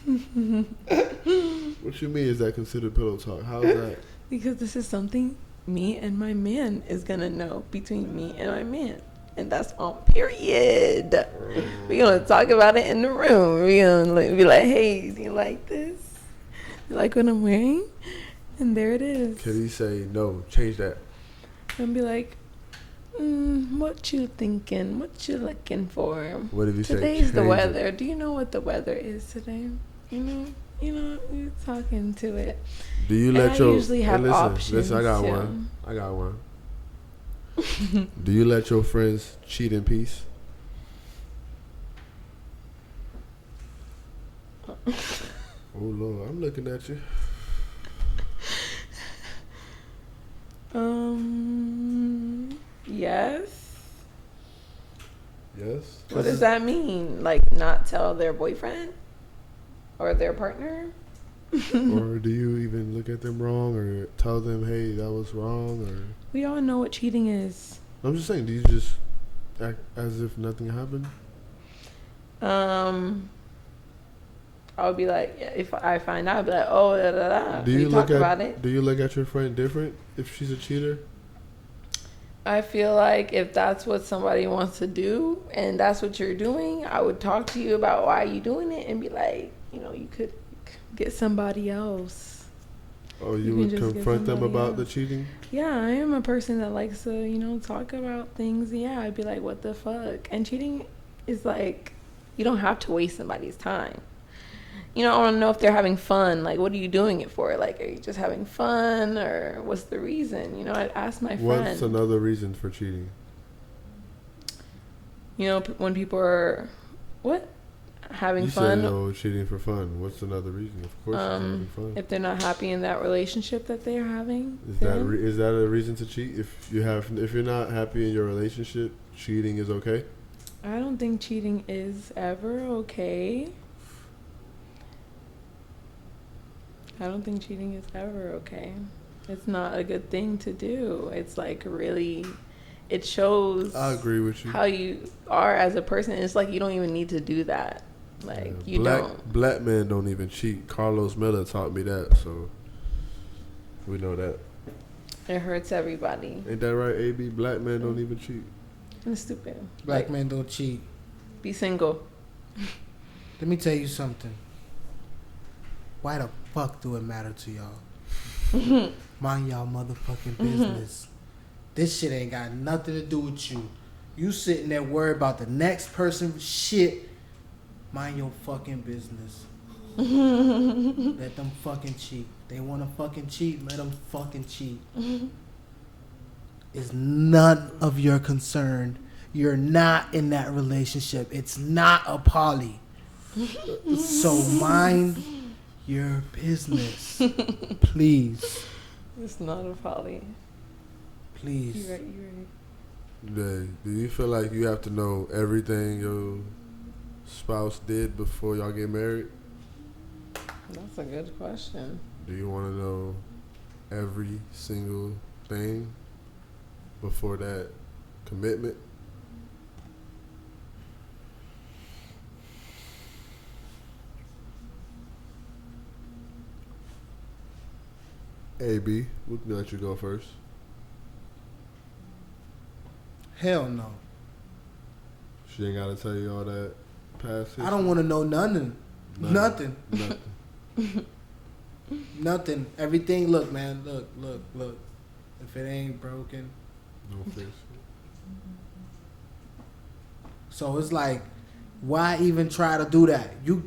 What you mean is that considered pillow talk? How is that? Because this is something me and my man is gonna know between me and my man. And that's on period. We're gonna talk about it in the room. We're gonna be like, hey, do you like this? You like what I'm wearing? And there it is. Can he say, no, change that? And be like, what you thinking? What you looking for? What if he say, Today's the change weather. it? Do you know what the weather is today? You know, you're talking to it. Do you And let I your... usually have listen, options, Listen, I got too. one. Do you let your friends cheat in peace? Oh, Lord, I'm looking at you. Yes. Yes? What does that mean? Like, not tell their boyfriend or their partner? Or do you even look at them wrong or tell them, hey, that was wrong? Or We all know what cheating is. I'm just saying, do you just act as if nothing happened? I would be like, if I find out, I'd be like, oh, da da da. Do you talk about it. Do you look at your friend different if she's a cheater? I feel like if that's what somebody wants to do and that's what you're doing, I would talk to you about why you doing it and be like, you could get somebody else. Oh, You you can would just confront get them about somebody the cheating? Yeah, I am a person that likes to, talk about things. Yeah, I'd be like, what the fuck? And cheating is like, you don't have to waste somebody's time. I want to know if they're having fun. Like, what are you doing it for? Like, are you just having fun or what's the reason? I'd ask my friend. What's another reason for cheating? When people are, having you fun. said, cheating for fun. What's another reason? Of course, it's having fun. If they're not happy in that relationship that they're having. Is that a reason to cheat? If you're not happy in your relationship, cheating is okay? I don't think cheating is ever okay. I don't think cheating is ever okay. It's not a good thing to do. It's like really, it shows. I agree with you. How you are as a person. It's like you don't even need to do that. Like you don't. Black men don't even cheat. Carlos Miller taught me that. So We know that. It hurts everybody. Ain't that right, AB? Black men don't even cheat. It's stupid. Black men don't cheat. Be single. Let me tell you something. Why the fuck do it matter to y'all? Mind y'all motherfucking business. This shit ain't got nothing to do with you. You sitting there worried about the next person's shit. Mind your fucking business. Let them fucking cheat. They want to fucking cheat. Let them fucking cheat. It's none of your concern. You're not in that relationship. It's not a poly. So mind your business. Please. It's not a poly. Please. You're right. Do you feel like you have to know everything your spouse did before y'all get married? That's a good question. Do you want to know every single thing before that commitment? AB, we can let you go first. Hell no. She ain't got to tell you all that past history? I don't want to know nothing. Nothing. Nothing. Everything. Look, man. Look. If it ain't broken, Don't fix it. so it's like, why even try to do that? You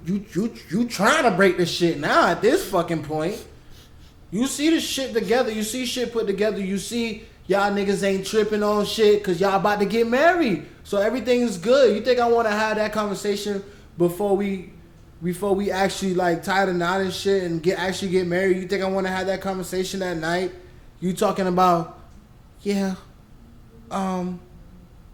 trying to break this shit now at this fucking point. You see the shit together. You see shit put together. You see y'all niggas ain't tripping on shit because y'all about to get married. So everything is good. You think I want to have that conversation before we actually like tie the knot and shit and actually get married? You think I want to have that conversation that night? You talking about, yeah,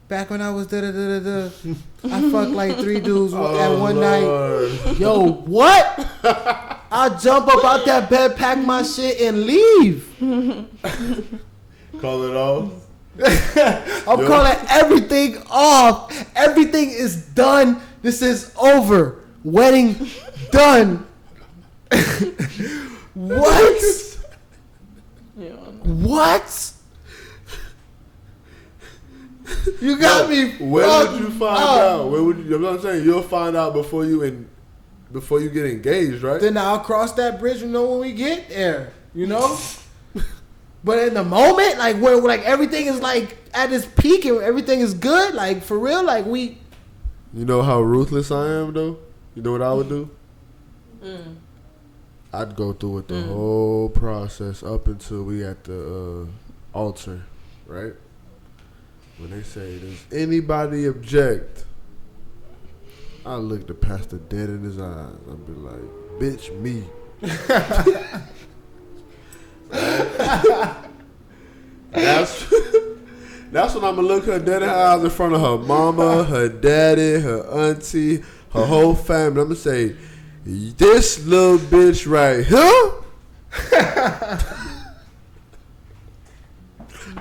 back when I was I fucked like 3 dudes at one night. Yo, what? I'll jump up out that bed, pack my shit, and leave. Call it off? I'm calling everything off. Everything is done. This is over. Wedding done. What? Yeah. What? You got me. Where would you find out? Where would you? You know what I'm saying? You'll find out before you get engaged, right? Then I'll cross that bridge, when we get there, But in the moment, like where like everything is like at its peak and everything is good, like for real, like we. You know how ruthless I am, though. You know what I would do? I'd go through with the whole process up until we at the altar, right? When they say, does anybody object? I look the pastor dead in his eyes. I'll be like, bitch, me. That's when I'm going to look her dead in her eyes in front of her mama, her daddy, her auntie, her whole family. I'm going to say, this little bitch right here.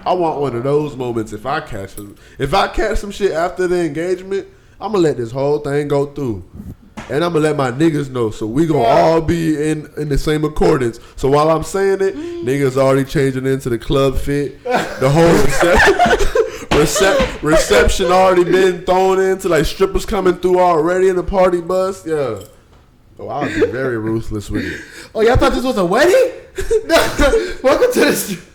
I want one of those moments if I catch some shit after the engagement, I'm going to let this whole thing go through. And I'm going to let my niggas know. So we going to all be in the same accordance. So while I'm saying it, niggas already changing into the club fit. The whole reception already been thrown into, like strippers coming through already in the party bus. Yeah. Oh, I would be very ruthless with it. Oh, y'all thought this was a wedding? Welcome to the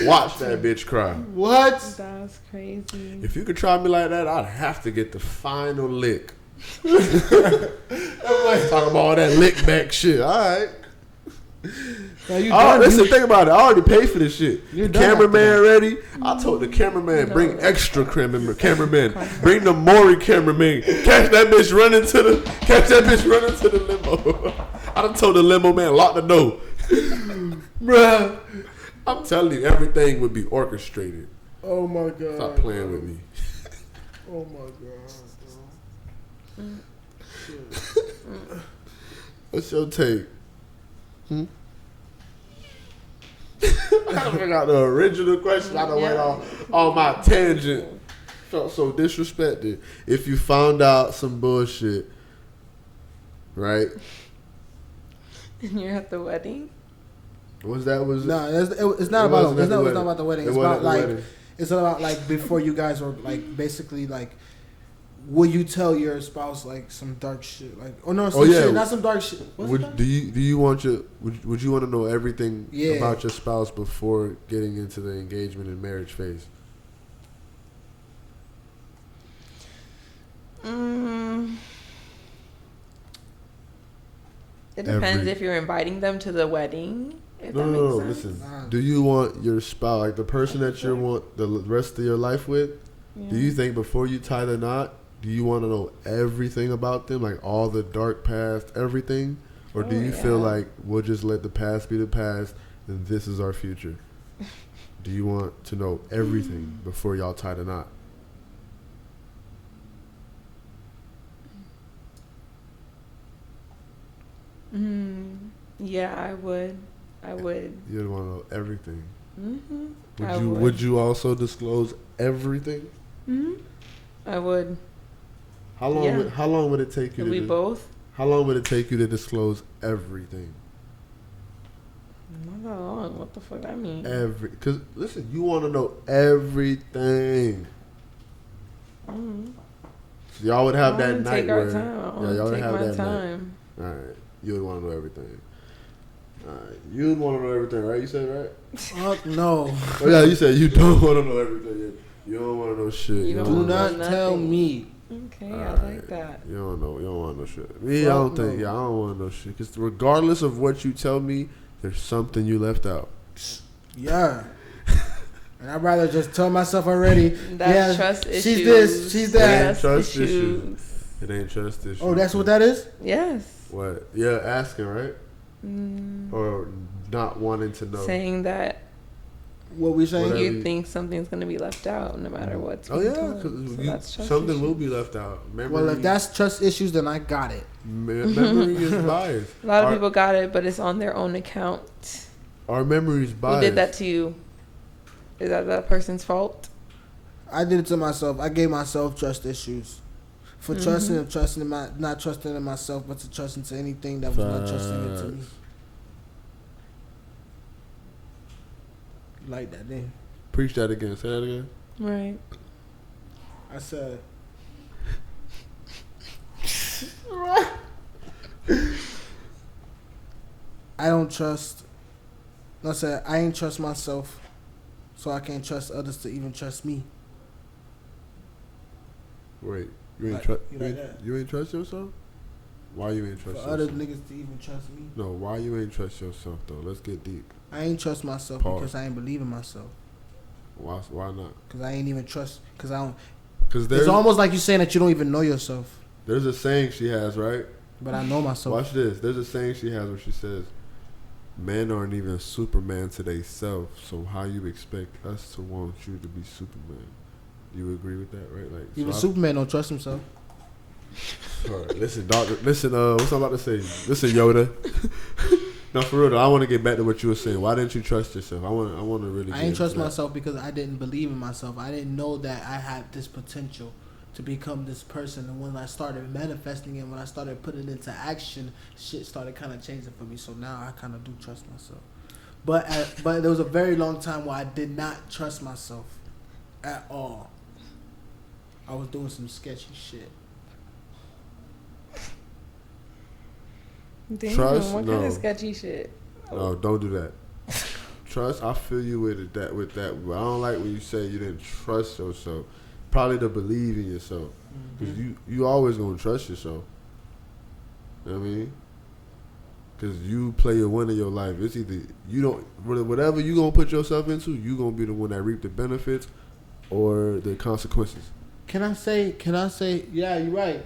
Watch that bitch cry. What? That's crazy. If you could try me like that, I'd have to get the final lick. Everybody's talking about all that lick back shit. All right. Listen, think about it. I already paid for this shit. The cameraman ready. I told the cameraman, bring extra cameraman. Bring the Maury cameraman. Catch that bitch running to the limo. I done told the limo man, lock the door. Bruh. I'm telling you, everything would be orchestrated. Oh my god. Stop playing with me. Oh my god. What's your take? I forgot the original question. I done went on my tangent. Felt so disrespected. If you found out some bullshit, right? And you're at the wedding? Was that was No, it's not It about wasn't at the it's wedding. not about the wedding. It It's wasn't about at the like wedding. it's about like before you guys were like basically like. Will you tell your spouse like some dark shit, like shit, not some dark shit? What's it dark? Do you want your would you want to know everything Yeah. about your spouse before getting into the engagement and marriage phase? It depends if you're inviting them to the wedding. If No, that no, makes sense. listen. Do you want your spouse, like the person that you want the rest of your life with? Yeah. Do you think before you tie the knot, do you want to know everything about them, like all the dark past, everything? Or do you feel like we'll just let the past be the past and this is our future? Do you want to know everything before y'all tie the knot? Yeah, I would. You'd want to know everything. Mm-hmm. Would you also disclose everything? Mm-hmm. I would. How long would it take you We both? How long would it take you to disclose everything? Not that long. What the fuck that mean? Because listen, you want to know everything. Mm-hmm. So y'all would have that night take our where time. y'all would have that time. night. All right, you would want to know everything. All right, you would want to know everything, right? You said right? No. Oh yeah, you said you don't want to know everything. You don't want to know shit. You don't Do want not nothing. tell me. Okay, All I right. like that. You don't know. You don't want to know shit. Me, I don't think. Yeah, I don't want to know shit. Because regardless of what you tell me, there's something you left out. Yeah. And I'd rather just tell myself already. That's trust issues. She's this. She's that. Trust issues. It ain't trust issues. Oh, that's what that is? Yes. What? Yeah, asking, right? Or not wanting to know. Saying that What we saying? Whatever you think something's gonna be left out no matter what's Oh being yeah, told. because So that's trust something issues. will be left out. Well, if that's trust issues, then I got it. Memory is biased. A lot of people got it, but it's on their own account. Our memory is biased. Who did that to you? Is that person's fault? I did it to myself. I gave myself trust issues. For trusting not trusting in myself, but to trust into anything that was not trusting into me. Like that, then. Preach that again. Say that again. Right. I said. I don't trust. I said I ain't trust myself, so I can't trust others to even trust me. Wait, you ain't Like- trust. you like that? You ain't trust yourself. Why you ain't For trust other yourself? niggas to even trust me. No, why you ain't trust yourself though? Let's get deep. I ain't trust myself Pause. because I ain't believe in myself. Why not? Because I ain't even trust. Because I don't. Because It's almost like you saying that you don't even know yourself. there's a saying she has, right? But I know myself. Watch this. There's a saying she has where she says, "Men aren't even Superman to they self, so how you expect us to want you to be Superman?" You agree with that, right? Like Even so Superman don't trust himself. All right, listen, doctor. Listen, what's I'm about to say? Listen, Yoda. No, for real though. I want to get back to what you were saying. Why didn't you trust yourself? I want to really. I ain't trust myself because I didn't believe in myself. I didn't know that I had this potential to become this person. And when I started manifesting it, when I started putting it into action, shit started kind of changing for me. So now I kind of do trust myself. But there was a very long time where I did not trust myself at all. I was doing some sketchy shit. Damn, Trust? what No. kind of sketchy shit? No, don't do that. Trust. I feel you with that. But I don't like when you say you didn't trust yourself. Probably to believe in yourself, because you always gonna trust yourself. You know what I mean? Because you play a win in your life. It's either you don't, whatever you gonna put yourself into, you gonna be the one that reap the benefits or the consequences. Can I say, yeah, you're right.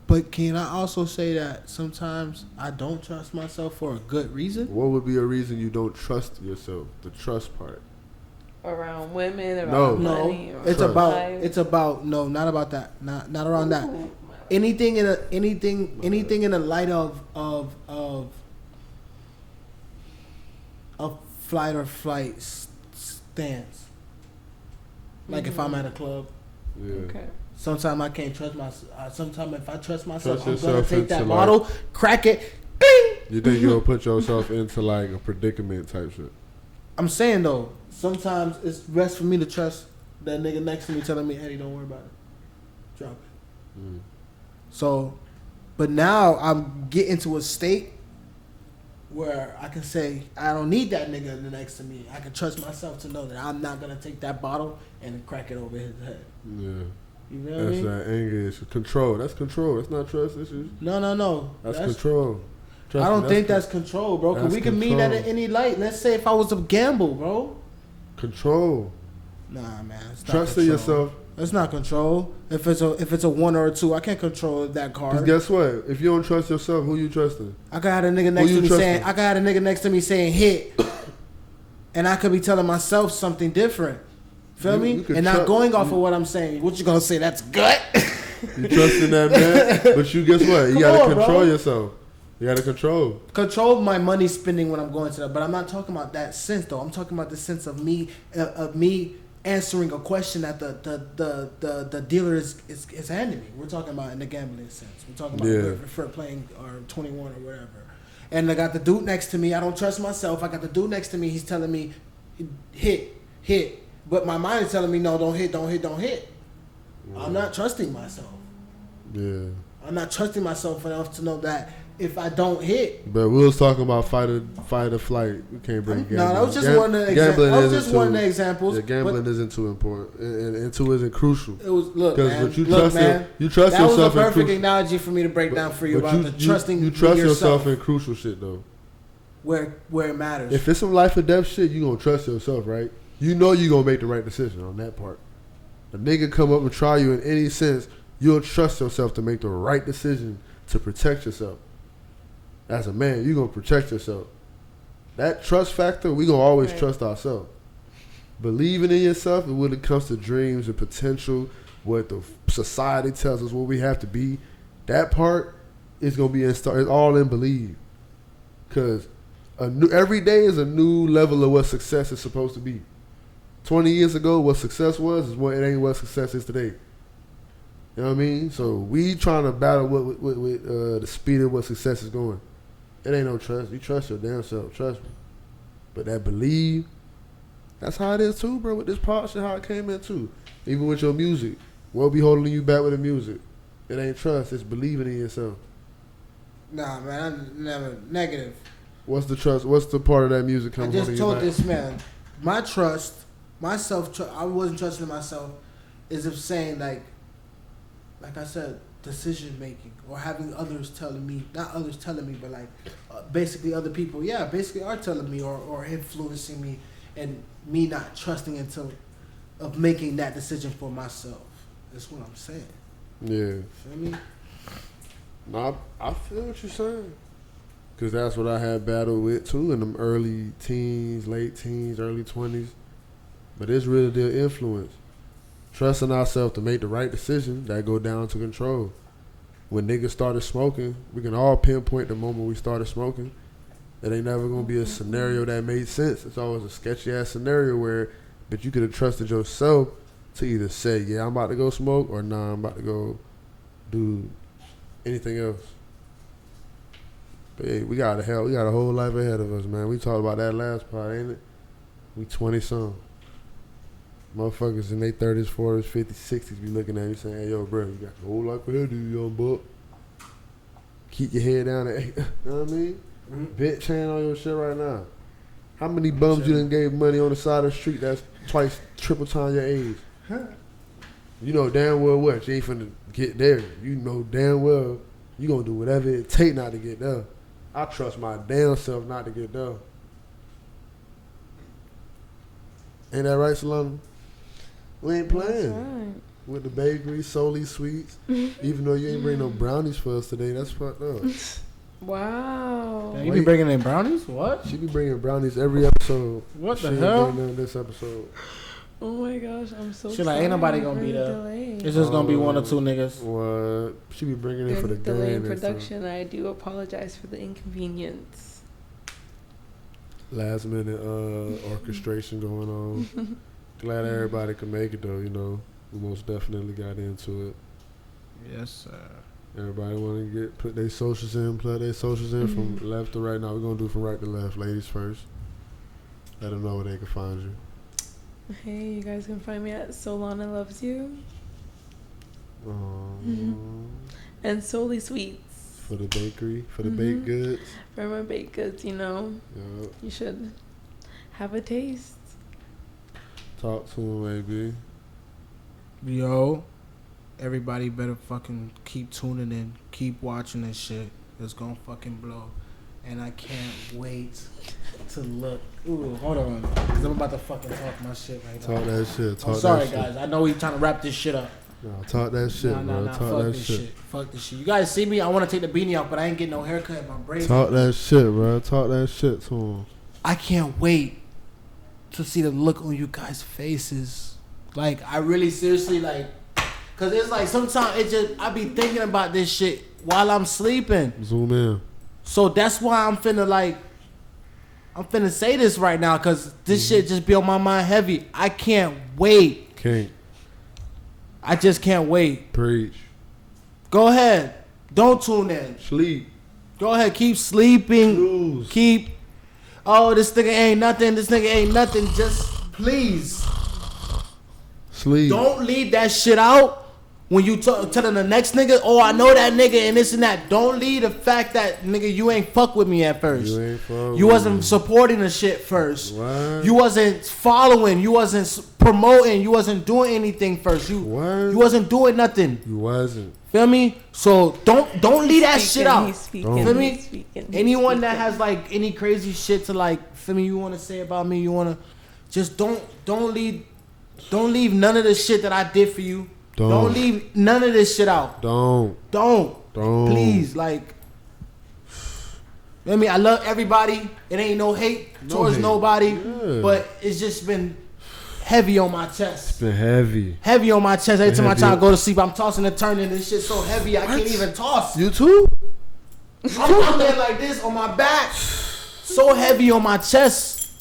But can I also say that sometimes I don't trust myself for a good reason? What would be a reason you don't trust yourself? The trust part. Around women, No. around No, money, around it's about no, not about that. Not around that. Anything in a light of flight or flight stance. Like if I'm at a club, Yeah. Okay. sometimes I can't trust myself. Sometimes if I trust myself, Trust I'm gonna yourself take that into, bottle, crack it, bing, You think you'll put yourself into like a predicament type shit? I'm saying though, sometimes it's best for me to trust that nigga next to me telling me, Eddie, don't worry about it. Drop it. So, but now I'm getting to a state where I can say, I don't need that nigga next to me. I can trust myself to know that I'm not going to take that bottle and crack it over his head. Yeah. You know what I mean? That's that anger issue. Control. That's control. That's not trust issues. No. That's control. I don't think that's control, bro. Because we can meet that in any light. Let's say if I was to gamble, bro. Control. Nah, man. Trusting yourself. It's not control. If it's a 1 or a 2, I can't control that card. Because guess what? If you don't trust yourself, who you trusting? I could have a nigga next to me saying, I could have a nigga next to me saying hit, and I could be telling myself something different. Feel me? And not going off of what I'm saying. What you gonna say? That's gut. You trusting that man, but you guess what? You gotta control yourself. You gotta control my money spending when I'm going to that. But I'm not talking about that sense though. I'm talking about the sense of me answering a question that the dealer is handing me. We're talking about in the gambling sense. We're talking about for playing or 21 or whatever. And I got the dude next to me. I don't trust myself. I got the dude next to me. He's telling me hit. But my mind is telling me no, don't hit. Yeah. I'm not trusting myself. Yeah. I'm not trusting myself enough to know that if I don't hit. But we was talking about fight or flight. We can't bring gambling. No, that was just one of the examples. That was just one of the examples. Yeah, gambling isn't too important, and two isn't crucial. It was man. You trust that yourself. That was a perfect analogy for me to break down for you about the trusting. You trust yourself in crucial shit though. Where it matters. If it's some life or death shit, you gonna trust yourself, right? You know you gonna make the right decision on that part. The nigga come up and try you in any sense, you'll trust yourself to make the right decision to protect yourself. As a man, you gonna protect yourself. That trust factor, we gonna always trust ourselves. Believing in yourself, and when it comes to dreams and potential, what the society tells us what we have to be, that part is gonna be it's all in believe. Cause every day is a new level of what success is supposed to be. 20 years ago, what success was is what it ain't what success is today. You know what I mean? So we trying to battle with the speed of what success is going. It ain't no trust. You trust your damn self. Trust me. But that believe, that's how it is too, bro. With this pop shit, how it came in too. Even with your music, what be holding you back with the music? It ain't trust. It's believing in yourself. Nah, man, I never negative. What's the trust? What's the part of that music coming? I just told this man, my trust. I wasn't trusting myself is if saying like I said, decision making or having others telling me, not others telling me, but like basically other people, basically are telling me or influencing me and me not trusting until of making that decision for myself. That's what I'm saying. Yeah. Feel me? No, I feel what you're saying. Because that's what I had battled with too in them early teens, late teens, early 20s. But it's really their influence. Trusting ourselves to make the right decision, that go down to control. When niggas started smoking, we can all pinpoint the moment we started smoking. It ain't never going to be a scenario that made sense. It's always a sketchy-ass scenario but you could have trusted yourself to either say, yeah, I'm about to go smoke, or nah, I'm about to go do anything else. But hey, we got a whole life ahead of us, man. We talked about that last part, ain't it? We 20-something. Motherfuckers in their 30s, 40s, 50s, 60s be looking at me saying, hey, yo, bro, you got the whole life ahead of you, young buck. Keep your head down. You know what I mean? Mm-hmm. Bitch hand on your shit right now. How many bums you done gave money on the side of the street that's twice, triple time your age? Huh? You know damn well what? You ain't finna get there. You know damn well you gonna do whatever it take not to get there. I trust my damn self not to get there. Ain't that right, Solana? We ain't playing. Right. With the bakery, Soli Sweets. Even though you ain't bring no brownies for us today, that's fucked up. Wow. Yeah, you be bringing in brownies? What? She be bringing brownies every episode. What she the hell? Ain't bringing this episode. Oh my gosh, I'm so She like, ain't nobody gonna be there. It's just gonna be one or two niggas. What? She be bringing it for the delay in game. production. I do apologize for the inconvenience. Last minute orchestration going on. Glad everybody could make it though, you know. We most definitely got into it. Yes, sir. Everybody want to put their socials in, plug their socials in from left to right. Now we're gonna do from right to left. Ladies first. Let them know where they can find you. Hey, you guys can find me at Solana Loves You. And Solely Sweets. For the bakery, for the baked goods. For my baked goods, you know. Yep. You should have a taste. Talk to him, baby. Yo, everybody better fucking keep tuning in, keep watching this shit. It's gonna fucking blow. And I can't wait to look. Ooh, hold on. Cause I'm about to fucking talk my shit right now. Talk that shit. Talk I'm sorry, that guys. shit. I know we trying to wrap this shit up. No, talk that shit, bro. Fuck Talk that this shit. Fuck this shit. You guys see me? I want to take the beanie off, but I ain't getting no haircut. My braids. Talk that shit, bro. Talk that shit to him. I can't wait to see the look on you guys' faces. Like, I really seriously, like, cause it's like sometimes it just, I be thinking about this shit while I'm sleeping. Zoom in. So that's why I'm finna say this right now, cause this shit just be on my mind heavy. I can't wait. Can't. I just can't wait. Preach. Go ahead. Don't tune in. Sleep. Go ahead. Keep sleeping. Snooze. Keep. Oh, this nigga ain't nothing. This nigga ain't nothing. Just please. Sleep. Don't leave that shit out when you telling the next nigga, oh, I know that nigga and this and that. Don't leave the fact that, nigga, you ain't fuck with me at first. You ain't fuck You with wasn't me. supporting the shit first. What? You wasn't following. You wasn't promoting. You wasn't doing anything first. You wasn't doing nothing. You wasn't. Feel me? So don't leave that shit out. He's speaking. Feel me? He's speaking. Anyone that has like any crazy shit to like, feel me? You want to say about me? You want to just don't leave none of the shit that I did for you. Don't leave none of this shit out. Don't. Please, like. I mean, I love everybody. It ain't no hate towards nobody, but it's just been heavy on my chest. It's been heavy. Heavy on my chest. Every time I try to go to sleep, I'm tossing and turning. This shit's so heavy, I can't even toss. You too? I'm there like this on my back, so heavy on my chest.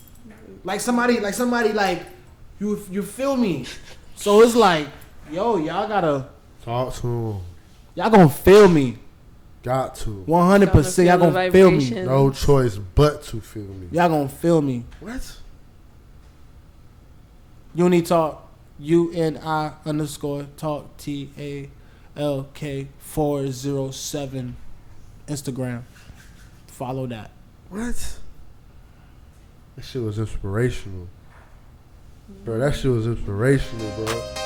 Like somebody, like you feel me? So it's like, yo, y'all gotta talk to him. Y'all gonna feel me. Got to. 100%. Y'all gonna feel me. No choice but to feel me. Y'all gonna feel me. What? Uni Talk. UNI_talk TALK 407 Instagram. Follow that. What? That shit was inspirational. Bro, that shit was inspirational, bro.